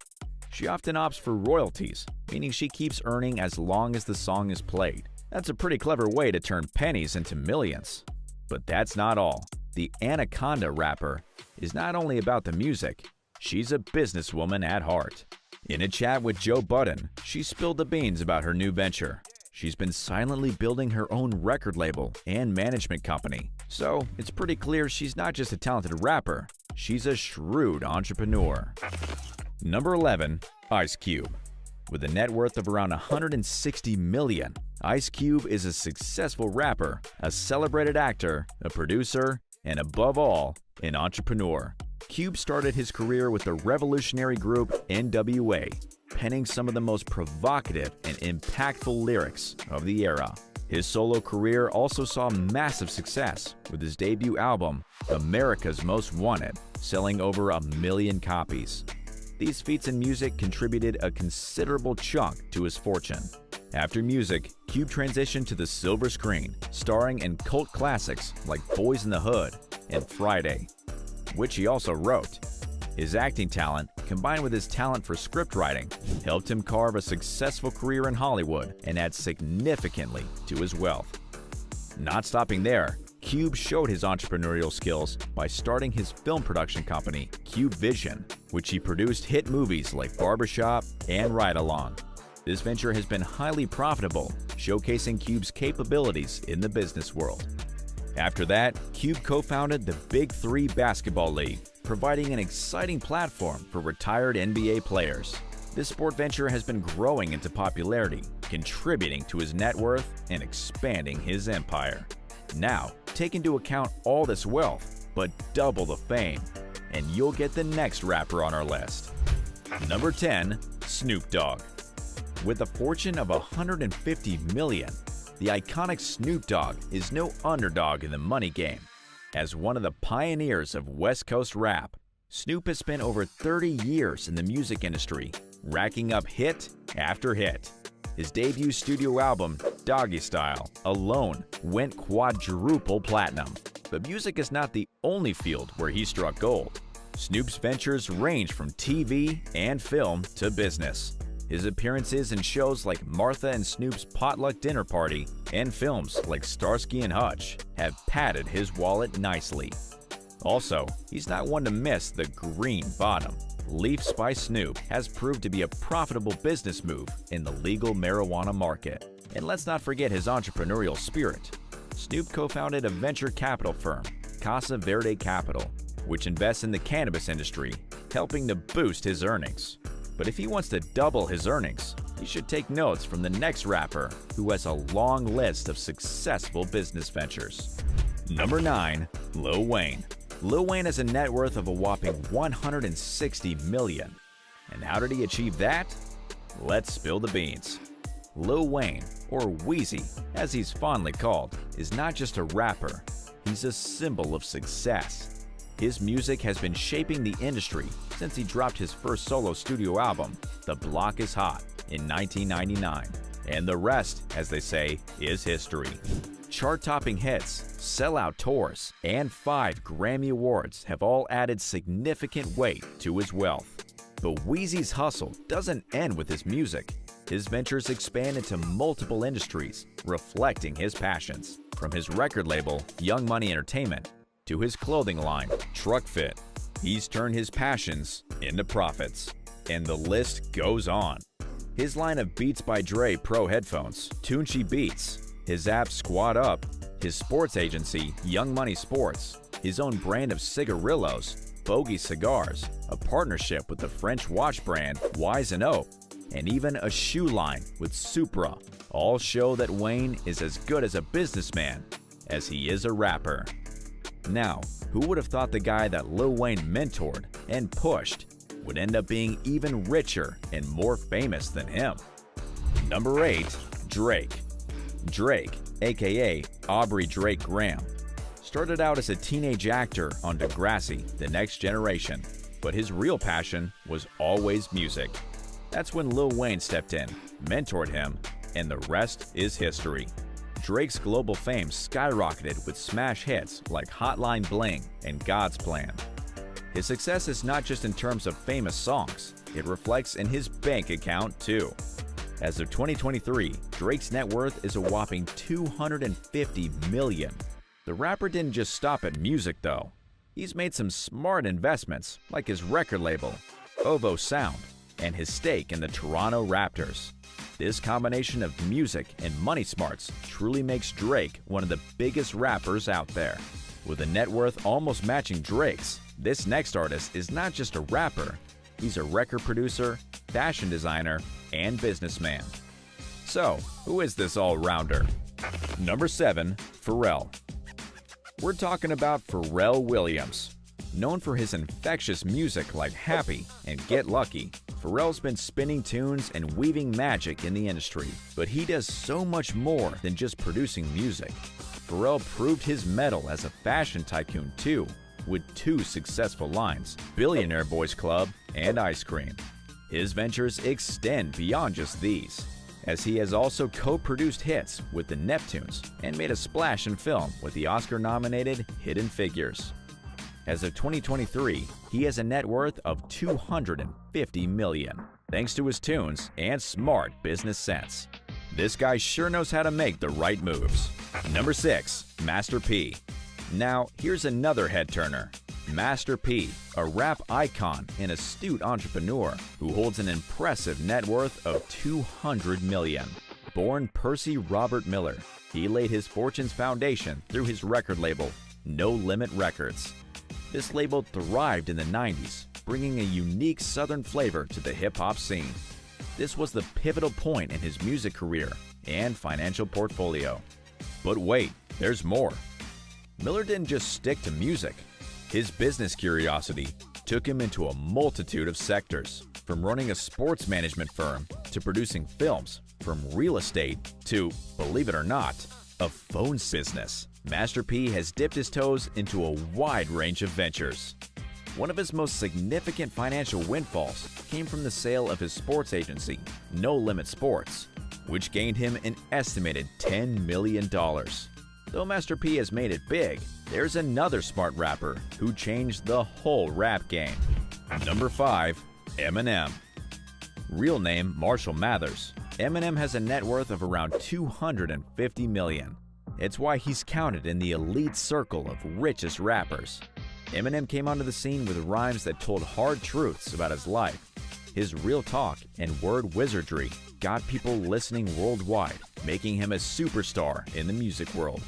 She often opts for royalties, meaning she keeps earning as long as the song is played. That's a pretty clever way to turn pennies into millions. But that's not all. The Anaconda rapper is not only about the music, she's a businesswoman at heart. In a chat with Joe Budden, she spilled the beans about her new venture. She's been silently building her own record label and management company. So it's pretty clear she's not just a talented rapper, she's a shrewd entrepreneur. Number 11. Ice Cube. With a net worth of around $160 million, Ice Cube is a successful rapper, a celebrated actor, a producer, and above all, an entrepreneur. Cube started his career with the revolutionary group NWA, penning some of the most provocative and impactful lyrics of the era. His solo career also saw massive success with his debut album, America's Most Wanted, selling over 1 million copies. These feats in music contributed a considerable chunk to his fortune. After music, Cube transitioned to the silver screen, starring in cult classics like Boys in the Hood and Friday, which he also wrote. His acting talent, combined with his talent for script writing, helped him carve a successful career in Hollywood and add significantly to his wealth. Not stopping there, Cube showed his entrepreneurial skills by starting his film production company, Cube Vision, which he produced hit movies like Barbershop and Ride Along. This venture has been highly profitable, showcasing Cube's capabilities in the business world. After that, Cube co-founded the Big Three Basketball League, providing an exciting platform for retired NBA players. This sport venture has been growing into popularity, contributing to his net worth and expanding his empire. Now, take into account all this wealth, but double the fame, and you'll get the next rapper on our list. Number 10. Snoop Dogg. With a fortune of $150 million, the iconic Snoop Dogg is no underdog in the money game. As one of the pioneers of West Coast rap, Snoop has spent over 30 years in the music industry, racking up hit after hit. His debut studio album, Doggy Style, alone went quadruple platinum. But music is not the only field where he struck gold. Snoop's ventures range from TV and film to business. His appearances in shows like Martha and Snoop's Potluck Dinner Party and films like Starsky and Hutch have padded his wallet nicely. Also, he's not one to miss the green bottom. Leafs by Snoop has proved to be a profitable business move in the legal marijuana market. And let's not forget his entrepreneurial spirit. Snoop co-founded a venture capital firm, Casa Verde Capital, which invests in the cannabis industry, helping to boost his earnings. But if he wants to double his earnings, he should take notes from the next rapper who has a long list of successful business ventures. Number 9. Lil Wayne. Lil Wayne has a net worth of a whopping $160 million. And how did he achieve that? Let's spill the beans. Lil Wayne, or Weezy, as he's fondly called, is not just a rapper, he's a symbol of success. His music has been shaping the industry since he dropped his first solo studio album, The Block Is Hot, in 1999. And the rest, as they say, is history. Chart-topping hits, sellout tours, and 5 Grammy Awards have all added significant weight to his wealth. But Weezy's hustle doesn't end with his music. His ventures expand into multiple industries, reflecting his passions. From his record label, Young Money Entertainment, to his clothing line, Truck Fit, he's turned his passions into profits. And the list goes on. His line of Beats by Dre Pro headphones, Tunchi Beats, his app Squad Up, his sports agency, Young Money Sports, his own brand of cigarillos, Bogey Cigars, a partnership with the French watch brand Wise & Oak, and even a shoe line with Supra, all show that Wayne is as good as a businessman as he is a rapper. Now, who would have thought the guy that Lil Wayne mentored and pushed would end up being even richer and more famous than him? Number 8. Drake. Drake, aka Aubrey Drake Graham, started out as a teenage actor on Degrassi, The Next Generation, but his real passion was always music. That's when Lil Wayne stepped in, mentored him, and the rest is history. Drake's global fame skyrocketed with smash hits like Hotline Bling and God's Plan. His success is not just in terms of famous songs, it reflects in his bank account too. As of 2023, Drake's net worth is a whopping $250 million. The rapper didn't just stop at music though. He's made some smart investments like his record label, OVO Sound, and his stake in the Toronto Raptors. This combination of music and money smarts truly makes Drake one of the biggest rappers out there. With a net worth almost matching Drake's, this next artist is not just a rapper, he's a record producer, fashion designer, and businessman. So, who is this all-rounder? Number 7. Pharrell. We're talking about Pharrell Williams. Known for his infectious music like Happy and Get Lucky, Pharrell's been spinning tunes and weaving magic in the industry, but he does so much more than just producing music. Pharrell proved his mettle as a fashion tycoon too, with 2 successful lines, Billionaire Boys Club and Ice Cream. His ventures extend beyond just these, as he has also co-produced hits with the Neptunes and made a splash in film with the Oscar-nominated Hidden Figures. As of 2023, he has a net worth of $250 million, thanks to his tunes and smart business sense. This guy sure knows how to make the right moves. Number 6. Master P. Now, here's another head-turner. Master P, a rap icon and astute entrepreneur who holds an impressive net worth of $200 million. Born Percy Robert Miller, he laid his fortune's foundation through his record label, No Limit Records. This label thrived in the 90s, bringing a unique southern flavor to the hip-hop scene. This was the pivotal point in his music career and financial portfolio. But wait, there's more. Miller didn't just stick to music. His business curiosity took him into a multitude of sectors, from running a sports management firm to producing films, from real estate to, believe it or not, a phones business. Master P has dipped his toes into a wide range of ventures. One of his most significant financial windfalls came from the sale of his sports agency, No Limit Sports, which gained him an estimated $10 million. Though Master P has made it big, there's another smart rapper who changed the whole rap game. Number 5. Eminem. Real name Marshall Mathers, Eminem has a net worth of around $250 million. It's why he's counted in the elite circle of richest rappers. Eminem came onto the scene with rhymes that told hard truths about his life. His real talk and word wizardry got people listening worldwide, making him a superstar in the music world.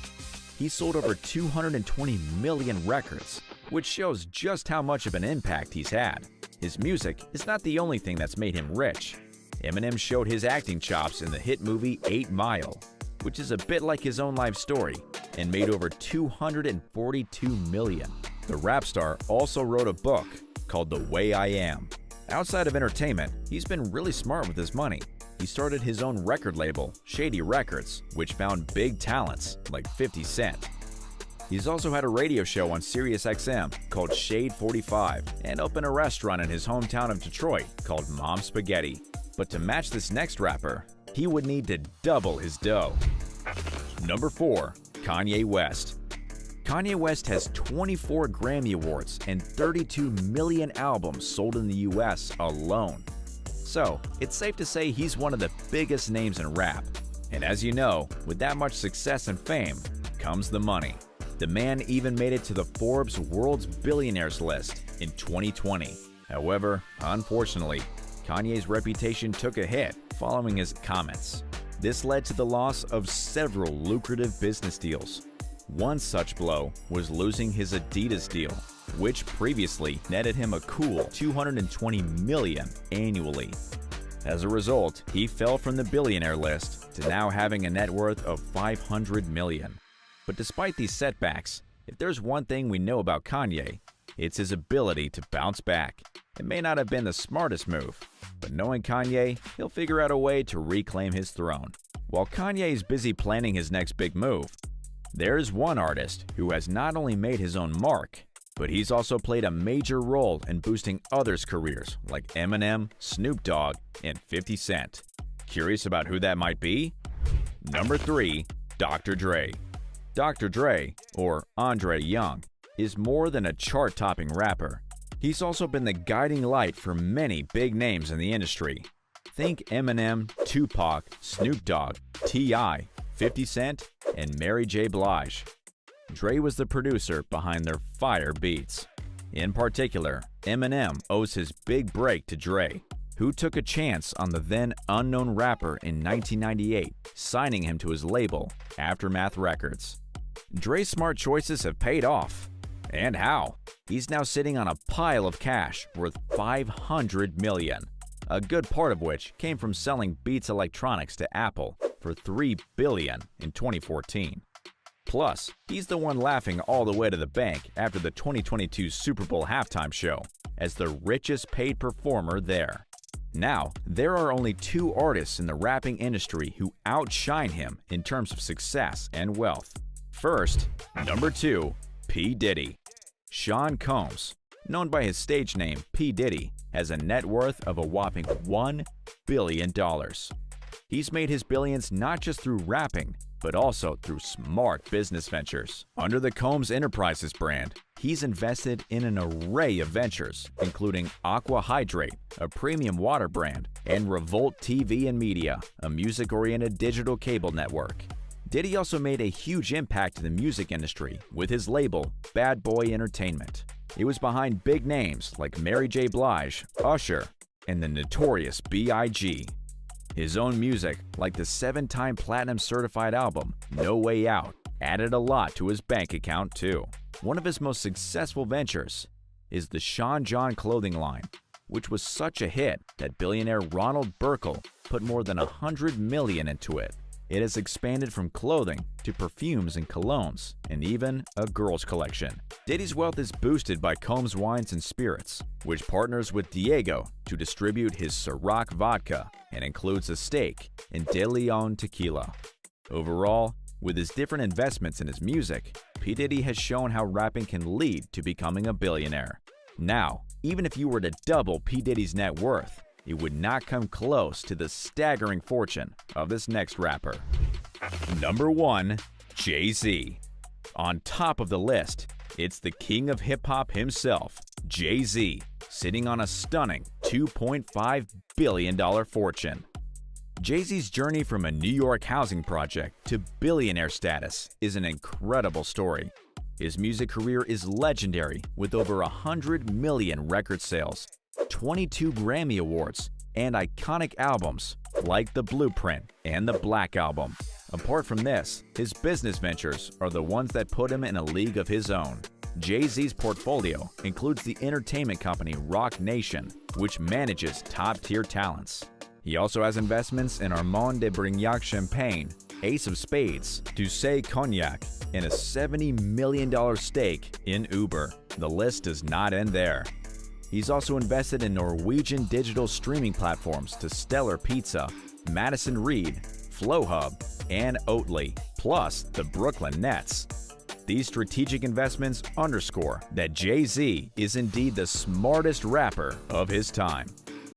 He sold over 220 million records, which shows just how much of an impact he's had. His music is not the only thing that's made him rich. Eminem showed his acting chops in the hit movie 8 Mile, which is a bit like his own life story, and made over $242 million. The rap star also wrote a book called The Way I Am. Outside of entertainment, he's been really smart with his money. He started his own record label, Shady Records, which found big talents like 50 Cent. He's also had a radio show on SiriusXM called Shade 45 and opened a restaurant in his hometown of Detroit called Mom Spaghetti. But to match this next rapper, he would need to double his dough. Number 4. Kanye West. Kanye West has 24 Grammy Awards and 32 million albums sold in the US alone. So, it's safe to say he's one of the biggest names in rap. And as you know, with that much success and fame, comes the money. The man even made it to the Forbes World's Billionaires list in 2020. However, unfortunately, Kanye's reputation took a hit following his comments. This led to the loss of several lucrative business deals. One such blow was losing his Adidas deal, which previously netted him a cool $220 million annually. As a result, he fell from the billionaire list to now having a net worth of $500 million. But despite these setbacks, if there's one thing we know about Kanye, it's his ability to bounce back. It may not have been the smartest move, but knowing Kanye, he'll figure out a way to reclaim his throne. While Kanye is busy planning his next big move, there's one artist who has not only made his own mark, but he's also played a major role in boosting others' careers like Eminem, Snoop Dogg, and 50 Cent. Curious about who that might be? Number 3. Dr. Dre. Dr. Dre, or Andre Young, is more than a chart-topping rapper. He's also been the guiding light for many big names in the industry. Think Eminem, Tupac, Snoop Dogg, T.I., 50 Cent, and Mary J. Blige. Dre was the producer behind their fire beats. In particular, Eminem owes his big break to Dre, who took a chance on the then unknown rapper in 1998, signing him to his label, Aftermath Records. Dre's smart choices have paid off. And how? He's now sitting on a pile of cash worth $500 million, a good part of which came from selling Beats Electronics to Apple for $3 billion in 2014. Plus, he's the one laughing all the way to the bank after the 2022 Super Bowl halftime show as the richest paid performer there. Now, there are only 2 artists in the rapping industry who outshine him in terms of success and wealth. First, number 2, P. Diddy. Sean Combs, known by his stage name P. Diddy, has a net worth of a whopping $1 billion. He's made his billions not just through rapping, but also through smart business ventures. Under the Combs Enterprises brand, he's invested in an array of ventures, including Aqua Hydrate, a premium water brand, and Revolt TV and Media, a music-oriented digital cable network. Diddy also made a huge impact to the music industry with his label, Bad Boy Entertainment. It was behind big names like Mary J. Blige, Usher, and the notorious B.I.G. His own music, like the 7-time platinum certified album, No Way Out, added a lot to his bank account too. One of his most successful ventures is the Sean John clothing line, which was such a hit that billionaire Ronald Burkle put more than $100 million into it. It has expanded from clothing to perfumes and colognes, and even a girls' collection. Diddy's wealth is boosted by Combs Wines and Spirits, which partners with Diego to distribute his Ciroc vodka and includes a stake in De Leon tequila. Overall, with his different investments in his music, P. Diddy has shown how rapping can lead to becoming a billionaire. Now, even if you were to double P. Diddy's net worth, it would not come close to the staggering fortune of this next rapper. Number 1. Jay-Z. On top of the list, it's the king of hip-hop himself, Jay-Z, sitting on a stunning $2.5 billion fortune. Jay-Z's journey from a New York housing project to billionaire status is an incredible story. His music career is legendary with over 100 million record sales, 22 Grammy Awards, and iconic albums like The Blueprint and The Black Album. Apart from this, his business ventures are the ones that put him in a league of his own. Jay-Z's portfolio includes the entertainment company Roc Nation, which manages top-tier talents. He also has investments in Armand de Brignac Champagne, Ace of Spades, Douce Cognac, and a $70 million stake in Uber. The list does not end there. He's also invested in Norwegian digital streaming platforms to Stellar Pizza, Madison Reed, FlowHub, and Oatly, plus the Brooklyn Nets. These strategic investments underscore that Jay-Z is indeed the smartest rapper of his time.